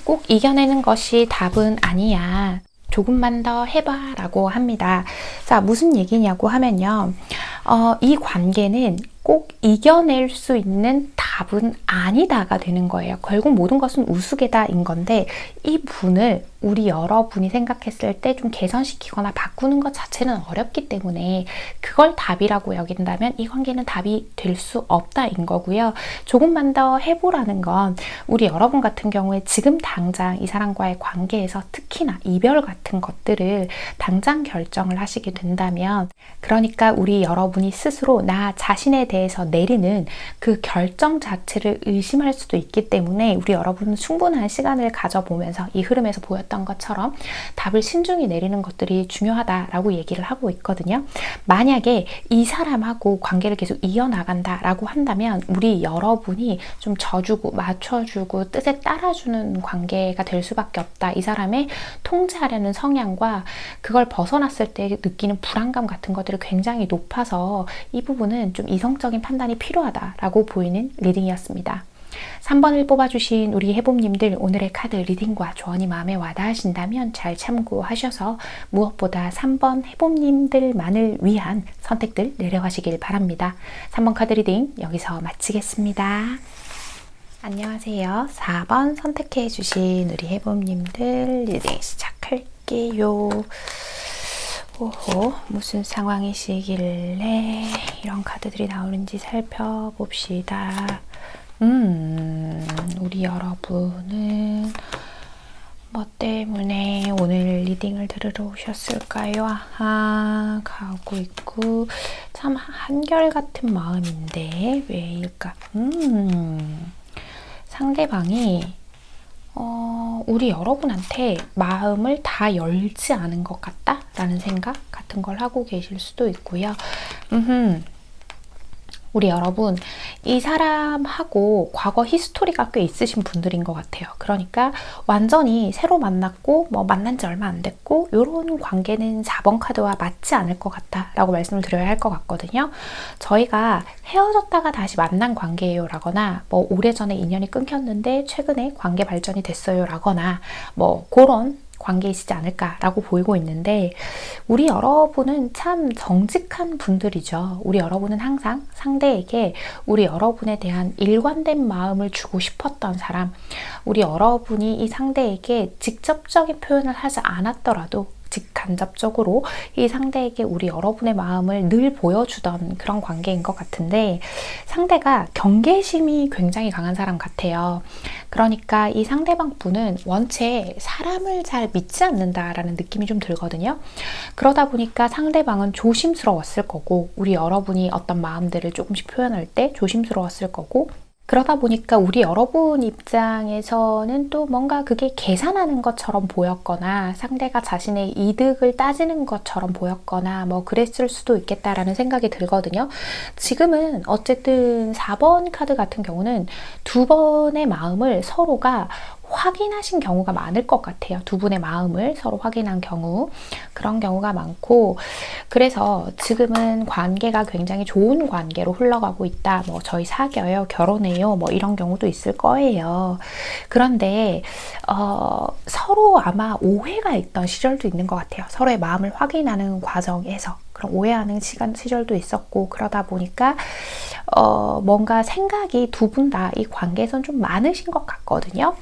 꼭 이겨내는 것이 답은 아니야. 조금만 더 해봐 라고 합니다. 자, 무슨 얘기냐고 하면요. 이 관계는 꼭 이겨낼 수 있는 답은 아니다가 되는 거예요. 결국 모든 것은 우스개다인 건데, 이 분을 우리 여러분이 생각했을 때 좀 개선시키거나 바꾸는 것 자체는 어렵기 때문에 그걸 답이라고 여긴다면 이 관계는 답이 될 수 없다인 거고요. 조금만 더 해보라는 건 우리 여러분 같은 경우에 지금 당장 이 사람과의 관계에서 특히나 이별 같은 것들을 당장 결정을 하시게 된다면, 그러니까 우리 여러분이 스스로 나 자신에 대해서 내리는 그 결정 자체를 의심할 수도 있기 때문에 우리 여러분은 충분한 시간을 가져보면서 이 흐름에서 보였던 것처럼 답을 신중히 내리는 것들이 중요하다라고 얘기를 하고 있거든요. 만약에 이 사람하고 관계를 계속 이어나간다라고 한다면 우리 여러분이 좀 져주고 맞춰주고 뜻에 따라주는 관계가 될 수밖에 없다. 이 사람의 통제하려는 성향과 그걸 벗어났을 때 느끼는 불안감 같은 것들이 굉장히 높아서 이 부분은 좀 이성적인 판단이 필요하다라고 보이는 리딩이었습니다. 3번을 뽑아주신 우리 해봄님들, 오늘의 카드 리딩과 조언이 마음에 와닿으신다면 잘 참고하셔서 무엇보다 3번 해봄님들만을 위한 선택들 내려가시길 바랍니다. 3번 카드 리딩 여기서 마치겠습니다. 안녕하세요. 4번 선택해주신 우리 해봄님들 리딩 시작할게요. 오호, 무슨 상황이시길래 이런 카드들이 나오는지 살펴봅시다. 우리 여러분은 뭐 때문에 오늘 리딩을 들으러 오셨을까요? 아하, 가고 있고 참 한결같은 마음인데 왜일까? 상대방이 우리 여러분한테 마음을 다 열지 않은 것 같다? 라는 생각 같은 걸 하고 계실 수도 있고요. 우리 여러분, 이 사람하고 과거 히스토리가 꽤 있으신 분들인 것 같아요. 그러니까 완전히 새로 만났고 뭐 만난 지 얼마 안 됐고 이런 관계는 4번 카드와 맞지 않을 것 같다 라고 말씀을 드려야 할 것 같거든요. 저희가 헤어졌다가 다시 만난 관계예요 라거나 뭐 오래전에 인연이 끊겼는데 최근에 관계 발전이 됐어요 라거나 뭐 그런 관계이시지 않을까라고 보이고 있는데 우리 여러분은 참 정직한 분들이죠. 우리 여러분은 항상 상대에게 우리 여러분에 대한 일관된 마음을 주고 싶었던 사람, 우리 여러분이 이 상대에게 직접적인 표현을 하지 않았더라도 직간접적으로 이 상대에게 우리 여러분의 마음을 늘 보여주던 그런 관계인 것 같은데 상대가 경계심이 굉장히 강한 사람 같아요. 그러니까 이 상대방 분은 원체 사람을 잘 믿지 않는다라는 느낌이 좀 들거든요. 그러다 보니까 상대방은 조심스러웠을 거고 우리 여러분이 어떤 마음들을 조금씩 표현할 때 조심스러웠을 거고 그러다 보니까 우리 여러분 입장에서는 또 뭔가 그게 계산하는 것처럼 보였거나 상대가 자신의 이득을 따지는 것처럼 보였거나 뭐 그랬을 수도 있겠다라는 생각이 들거든요. 지금은 어쨌든 4번 카드 같은 경우는 두 번의 마음을 서로가 확인하신 경우가 많을 것 같아요. 두 분의 마음을 서로 확인한 경우 그런 경우가 많고 그래서 지금은 관계가 굉장히 좋은 관계로 흘러가고 있다. 뭐 저희 사귀어요, 결혼해요, 뭐 이런 경우도 있을 거예요. 그런데 서로 아마 오해가 있던 시절도 있는 것 같아요. 서로의 마음을 확인하는 과정에서 그런 오해하는 시절도 있었고 그러다 보니까 뭔가 생각이 두 분 다 이 관계에선 좀 많으신 것 같거든요.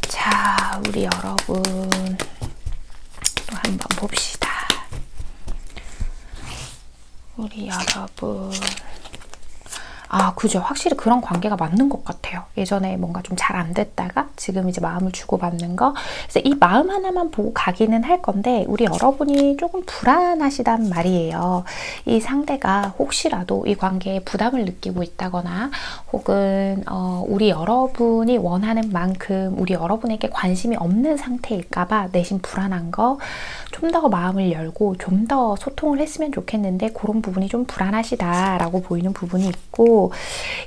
자, 우리 여러분 또 한번 봅시다. 우리 여러분 그죠. 확실히 그런 관계가 맞는 것 같아요. 예전에 뭔가 좀 잘 안 됐다가 지금 이제 마음을 주고받는 거. 그래서 이 마음 하나만 보고 가기는 할 건데 우리 여러분이 조금 불안하시단 말이에요. 이 상대가 혹시라도 이 관계에 부담을 느끼고 있다거나 혹은 우리 여러분이 원하는 만큼 우리 여러분에게 관심이 없는 상태일까봐 내심 불안한 거 좀 더 마음을 열고 좀 더 소통을 했으면 좋겠는데 그런 부분이 좀 불안하시다라고 보이는 부분이 있고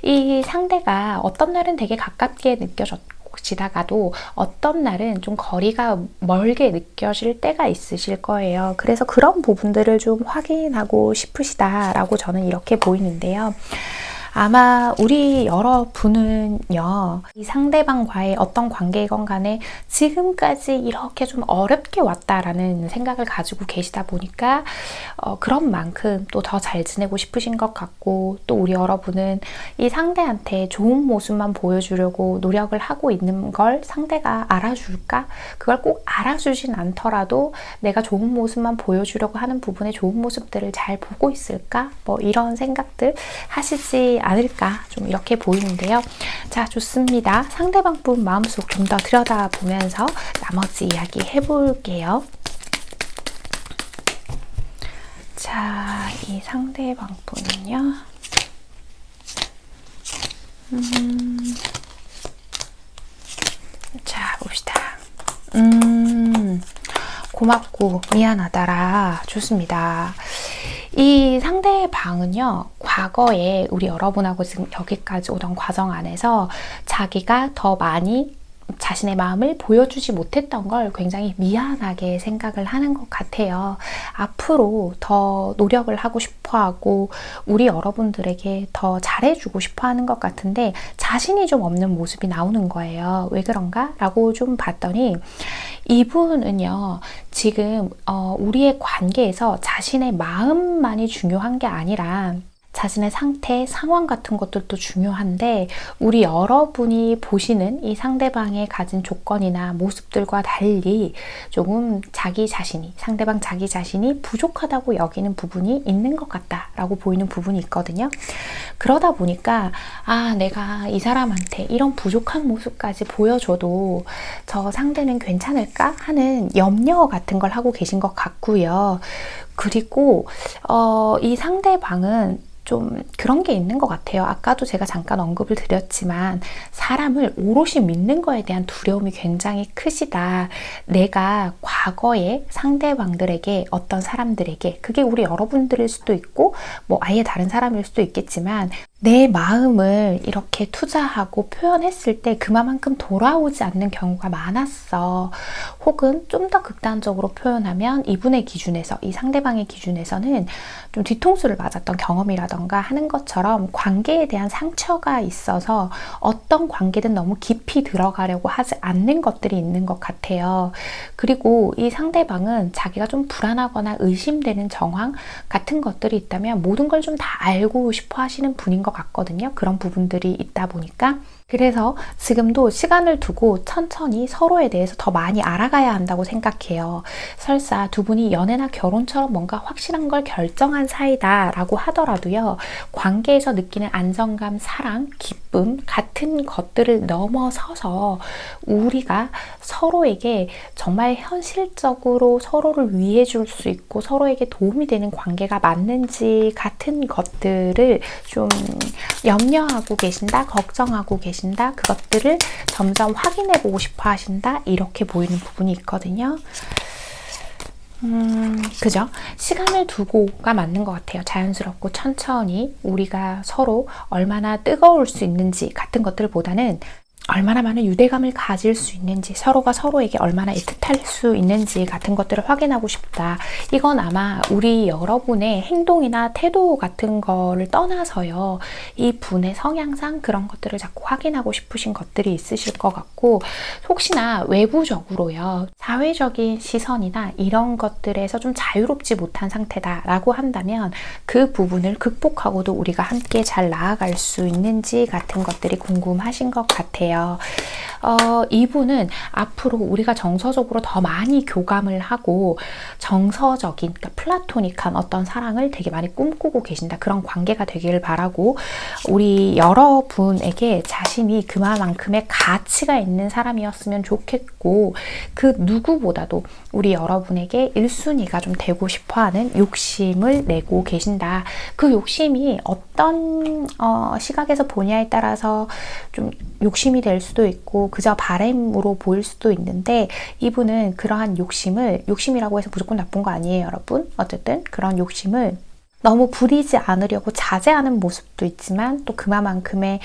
이 상대가 어떤 날은 되게 가깝게 느껴지다가도 어떤 날은 좀 거리가 멀게 느껴질 때가 있으실 거예요. 그래서 그런 부분들을 좀 확인하고 싶으시다라고 저는 이렇게 보이는데요. 아마 우리 여러분은요, 이 상대방과의 어떤 관계건 간에 지금까지 이렇게 좀 어렵게 왔다라는 생각을 가지고 계시다 보니까 그런 만큼 또 더 잘 지내고 싶으신 것 같고 또 우리 여러분은 이 상대한테 좋은 모습만 보여주려고 노력을 하고 있는 걸 상대가 알아줄까? 그걸 꼭 알아주진 않더라도 내가 좋은 모습만 보여주려고 하는 부분의 좋은 모습들을 잘 보고 있을까? 뭐 이런 생각들 하시지 않을까 좀 이렇게 보이는데요. 자, 좋습니다. 상대방 분 마음속 좀 더 들여다보면서 나머지 이야기 해볼게요. 자, 이 상대방 분은요. 자, 봅시다. 고맙고 미안하다라. 좋습니다. 이 상대방은요, 과거에 우리 여러분하고 지금 여기까지 오던 과정 안에서 자기가 더 많이 자신의 마음을 보여주지 못했던 걸 굉장히 미안하게 생각을 하는 것 같아요. 앞으로 더 노력을 하고 싶어 하고 우리 여러분들에게 더 잘해주고 싶어 하는 것 같은데 자신이 좀 없는 모습이 나오는 거예요. 왜 그런가? 라고 좀 봤더니 이분은요, 지금 우리의 관계에서 자신의 마음만이 중요한 게 아니라 자신의 상태, 상황 같은 것들도 중요한데 우리 여러분이 보시는 이 상대방의 가진 조건이나 모습들과 달리 조금 상대방 자기 자신이 부족하다고 여기는 부분이 있는 것 같다라고 보이는 부분이 있거든요. 그러다 보니까 내가 이 사람한테 이런 부족한 모습까지 보여줘도 저 상대는 괜찮을까 하는 염려 같은 걸 하고 계신 것 같고요. 그리고 이 상대방은 좀 그런 게 있는 것 같아요. 아까도 제가 잠깐 언급을 드렸지만 사람을 오롯이 믿는 거에 대한 두려움이 굉장히 크시다. 내가 과거에 상대방들에게 어떤 사람들에게 그게 우리 여러분들일 수도 있고 뭐 아예 다른 사람일 수도 있겠지만 내 마음을 이렇게 투자하고 표현했을 때 그만큼 돌아오지 않는 경우가 많았어. 혹은 좀 더 극단적으로 표현하면 이분의 기준에서, 이 상대방의 기준에서는 좀 뒤통수를 맞았던 경험이라던가 하는 것처럼 관계에 대한 상처가 있어서 어떤 관계든 너무 깊이 들어가려고 하지 않는 것들이 있는 것 같아요. 그리고 이 상대방은 자기가 좀 불안하거나 의심되는 정황 같은 것들이 있다면 모든 걸 좀 다 알고 싶어 하시는 분인 것 같거든요. 그런 부분들이 있다 보니까. 그래서 지금도 시간을 두고 천천히 서로에 대해서 더 많이 알아가야 한다고 생각해요. 설사 두 분이 연애나 결혼처럼 뭔가 확실한 걸 결정한 사이다라고 하더라도요. 관계에서 느끼는 안정감, 사랑, 기쁨 같은 것들을 넘어서서 우리가 서로에게 정말 현실적으로 서로를 위해 줄 수 있고 서로에게 도움이 되는 관계가 맞는지 같은 것들을 좀 염려하고 계신다, 걱정하고 계신다, 그것들을 점점 확인해 보고 싶어 하신다, 이렇게 보이는 부분이 있거든요. 그죠? 시간을 두고가 맞는 것 같아요. 자연스럽고 천천히 우리가 서로 얼마나 뜨거울 수 있는지 같은 것들보다는 얼마나 많은 유대감을 가질 수 있는지, 서로가 서로에게 얼마나 애틋할 수 있는지 같은 것들을 확인하고 싶다. 이건 아마 우리 여러분의 행동이나 태도 같은 거를 떠나서요. 이 분의 성향상 그런 것들을 자꾸 확인하고 싶으신 것들이 있으실 것 같고, 혹시나 외부적으로요. 사회적인 시선이나 이런 것들에서 좀 자유롭지 못한 상태다라고 한다면 그 부분을 극복하고도 우리가 함께 잘 나아갈 수 있는지 같은 것들이 궁금하신 것 같아요. 이분은 앞으로 우리가 정서적으로 더 많이 교감을 하고 정서적인, 그러니까 플라토닉한 어떤 사랑을 되게 많이 꿈꾸고 계신다. 그런 관계가 되기를 바라고, 우리 여러분에게 자신이 그만큼의 가치가 있는 사람이었으면 좋겠고, 그 누구보다도 우리 여러분에게 1순위가 좀 되고 싶어하는 욕심을 내고 계신다. 그 욕심이 어떤 시각에서 보냐에 따라서 좀 욕심이 될 수도 있고 그저 바램으로 보일 수도 있는데, 이분은 그러한 욕심이라고 해서 무조건 나쁜 거 아니에요, 여러분. 어쨌든 그런 욕심을 너무 부리지 않으려고 자제하는 모습도 있지만 또 그만큼의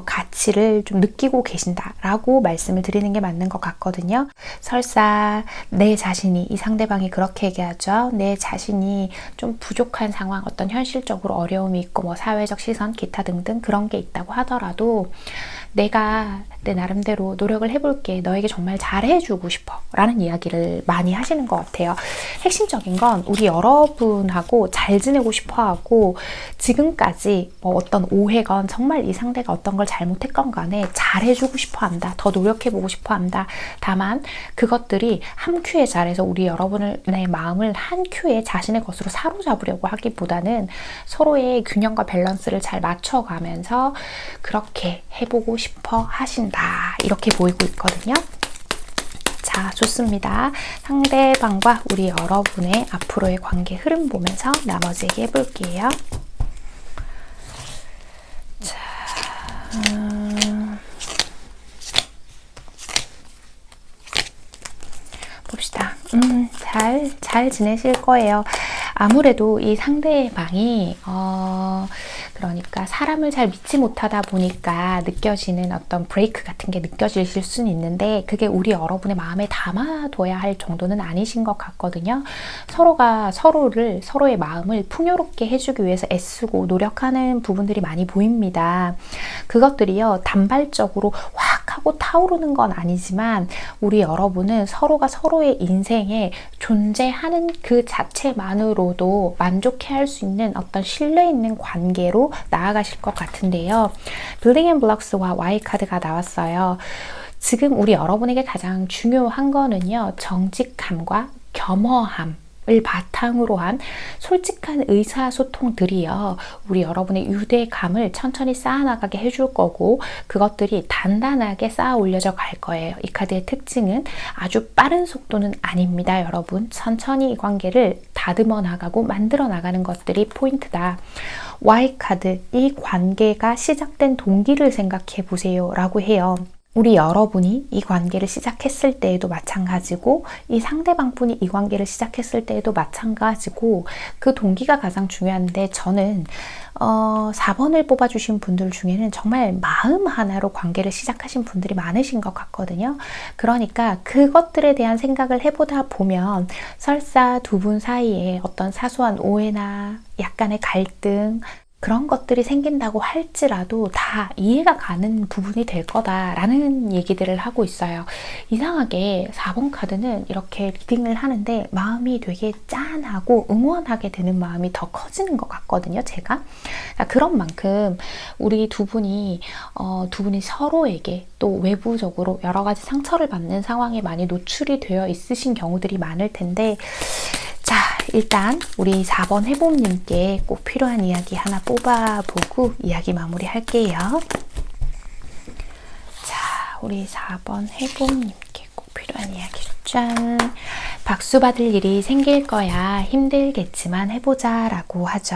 가치를 좀 느끼고 계신다라고 말씀을 드리는 게 맞는 것 같거든요. 설사 내 자신이, 이 상대방이 그렇게 얘기하죠. 내 자신이 좀 부족한 상황, 어떤 현실적으로 어려움이 있고 뭐 사회적 시선, 기타 등등 그런 게 있다고 하더라도 내가 내 나름대로 노력을 해볼게, 너에게 정말 잘해주고 싶어 라는 이야기를 많이 하시는 것 같아요. 핵심적인 건 우리 여러분하고 잘 지내고 싶어 하고, 지금까지 뭐 어떤 오해건 정말 이 상대가 어떤 걸 잘못했건 간에 잘해주고 싶어 한다, 더 노력해보고 싶어 한다. 다만 그것들이 한 큐에 잘해서 우리 여러분의 마음을 한 큐에 자신의 것으로 사로잡으려고 하기보다는 서로의 균형과 밸런스를 잘 맞춰가면서 그렇게 해보고 싶어 하신다, 이렇게 보이고 있거든요. 자, 좋습니다. 상대방과 우리 여러분의 앞으로의 관계 흐름 보면서 나머지 얘기해 볼게요. 자, 봅시다. 잘 지내실 거예요. 아무래도 이 상대방이 그러니까 사람을 잘 믿지 못하다 보니까 느껴지는 어떤 브레이크 같은 게 느껴지실 수는 있는데, 그게 우리 여러분의 마음에 담아둬야 할 정도는 아니신 것 같거든요. 서로가 서로의 마음을 풍요롭게 해주기 위해서 애쓰고 노력하는 부분들이 많이 보입니다. 그것들이요, 단발적으로 확 하고 타오르는 건 아니지만 우리 여러분은 서로가 서로의 인생에 존재하는 그 자체만으로도 만족해할 수 있는 어떤 신뢰 있는 관계로 나아가실 것 같은데요. 빌딩 앤 블록스와 Y 카드가 나왔어요. 지금 우리 여러분에게 가장 중요한 거는요, 정직함과 겸허함 을 바탕으로 한 솔직한 의사소통들이요, 우리 여러분의 유대감을 천천히 쌓아나가게 해줄 거고, 그것들이 단단하게 쌓아 올려져 갈 거예요. 이 카드의 특징은 아주 빠른 속도는 아닙니다, 여러분. 천천히 이 관계를 다듬어 나가고 만들어 나가는 것들이 포인트다. Y 카드, 이 관계가 시작된 동기를 생각해 보세요 라고 해요. 우리 여러분이 이 관계를 시작했을 때에도 마찬가지고, 이 상대방분이 이 관계를 시작했을 때에도 마찬가지고, 그 동기가 가장 중요한데, 저는 4번을 뽑아주신 분들 중에는 정말 마음 하나로 관계를 시작하신 분들이 많으신 것 같거든요. 그러니까 그것들에 대한 생각을 해보다 보면 설사 두 분 사이에 어떤 사소한 오해나 약간의 갈등, 그런 것들이 생긴다고 할지라도 다 이해가 가는 부분이 될 거다라는 얘기들을 하고 있어요. 이상하게 4번 카드는 이렇게 리딩을 하는데 마음이 되게 짠하고 응원하게 되는 마음이 더 커지는 것 같거든요, 제가. 그런 만큼 우리 두 분이 서로에게 또 외부적으로 여러 가지 상처를 받는 상황에 많이 노출이 되어 있으신 경우들이 많을 텐데, 자, 일단 우리 4번 해봄님께 꼭 필요한 이야기 하나 뽑아보고 이야기 마무리 할게요. 자, 우리 4번 해봄님께 꼭 필요한 이야기. 짠! 박수 받을 일이 생길 거야. 힘들겠지만 해보자 라고 하죠.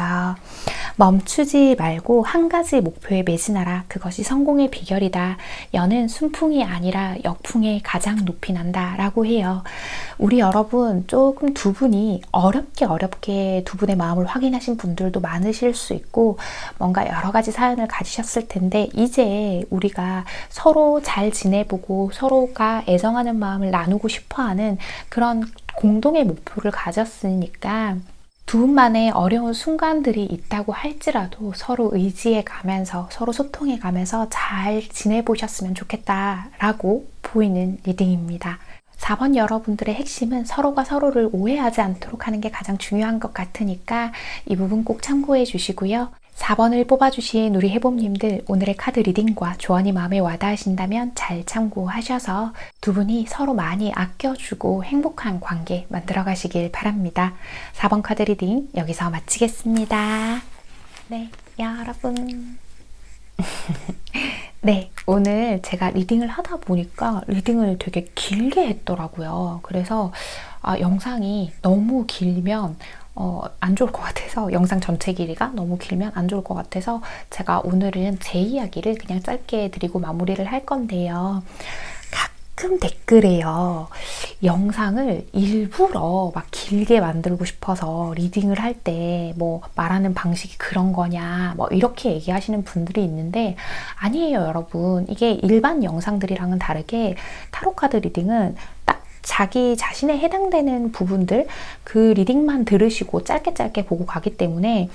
멈추지 말고 한 가지 목표에 매진하라. 그것이 성공의 비결이다. 연은 순풍이 아니라 역풍에 가장 높이 난다 라고 해요. 우리 여러분, 조금 두 분이 어렵게 두 분의 마음을 확인하신 분들도 많으실 수 있고, 뭔가 여러 가지 사연을 가지셨을 텐데, 이제 우리가 서로 잘 지내보고 서로가 애정하는 마음을 나누고 싶어하는 그런 공동의 목표를 가졌으니까, 두 분만의 어려운 순간들이 있다고 할지라도 서로 의지해 가면서, 서로 소통해 가면서 잘 지내보셨으면 좋겠다라고 보이는 리딩입니다. 4번 여러분들의 핵심은 서로가 서로를 오해하지 않도록 하는 게 가장 중요한 것 같으니까 이 부분 꼭 참고해 주시고요. 4번을 뽑아주신 우리 해봄님들, 오늘의 카드 리딩과 조언이 마음에 와닿으신다면 잘 참고하셔서 두 분이 서로 많이 아껴주고 행복한 관계 만들어 가시길 바랍니다. 4번 카드 리딩 여기서 마치겠습니다. 네, 여러분. 네, 오늘 제가 리딩을 하다 보니까 리딩을 되게 길게 했더라고요. 그래서 영상이 너무 길면 안 좋을 것 같아서, 영상 전체 길이가 너무 길면 안 좋을 것 같아서 제가 오늘은 제 이야기를 그냥 짧게 드리고 마무리를 할 건데요. 가끔 댓글에요, 영상을 일부러 막 길게 만들고 싶어서 리딩을 할 때 뭐 말하는 방식이 그런 거냐 뭐 이렇게 얘기하시는 분들이 있는데, 아니에요 여러분. 이게 일반 영상들이랑은 다르게 타로카드 리딩은 딱 자기 자신에 해당되는 부분들, 그 리딩만 들으시고 짧게 보고 가기 때문에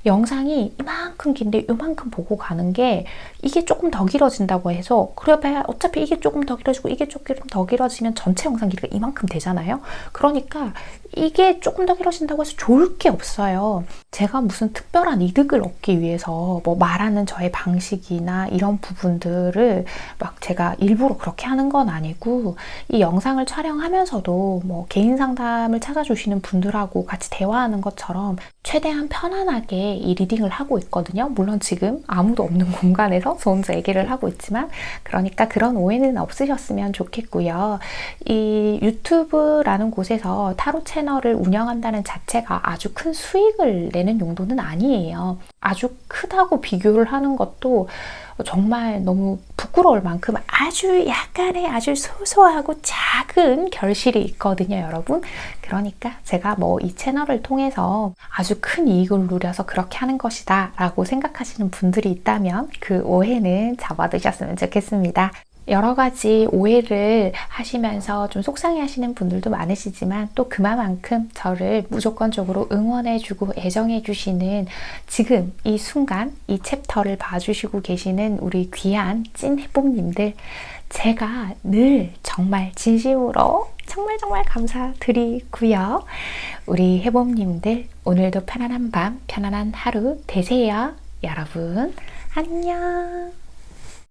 영상이 이만큼 긴데 요만큼 보고 가는 게, 이게 조금 더 길어진다고 해서, 그래봐야 어차피 이게 조금 더 길어지고 이게 조금 더 길어지면 전체 영상 길이가 이만큼 되잖아요. 그러니까 이게 조금 더 길어진다고 해서 좋을 게 없어요. 제가 무슨 특별한 이득을 얻기 위해서 뭐 말하는 저의 방식이나 이런 부분들을 막 제가 일부러 그렇게 하는 건 아니고, 이 영상을 촬영하면서도 뭐 개인 상담을 찾아주시는 분들하고 같이 대화하는 것처럼 최대한 편안하게 이 리딩을 하고 있거든요. 물론 지금 아무도 없는 공간에서 저 혼자 얘기를 하고 있지만, 그러니까 그런 오해는 없으셨으면 좋겠고요. 이 유튜브라는 곳에서 타로 채널을 운영한다는 자체가 아주 큰 수익을 내는 용도는 아니에요. 아주 크다고 비교를 하는 것도 정말 너무 부끄러울 만큼 아주 약간의 아주 소소하고 작은 결실이 있거든요, 여러분. 그러니까 제가 뭐 이 채널을 통해서 아주 큰 이익을 누려서 그렇게 하는 것이다 라고 생각하시는 분들이 있다면 그 오해는 잡아두셨으면 좋겠습니다. 여러 가지 오해를 하시면서 좀 속상해 하시는 분들도 많으시지만 또 그만큼 저를 무조건적으로 응원해주고 애정해주시는 지금 이 순간 이 챕터를 봐주시고 계시는 우리 귀한 찐 해봄님들, 제가 늘 정말 진심으로 정말 감사드리고요. 우리 해봄님들 오늘도 편안한 밤, 편안한 하루 되세요. 여러분 안녕.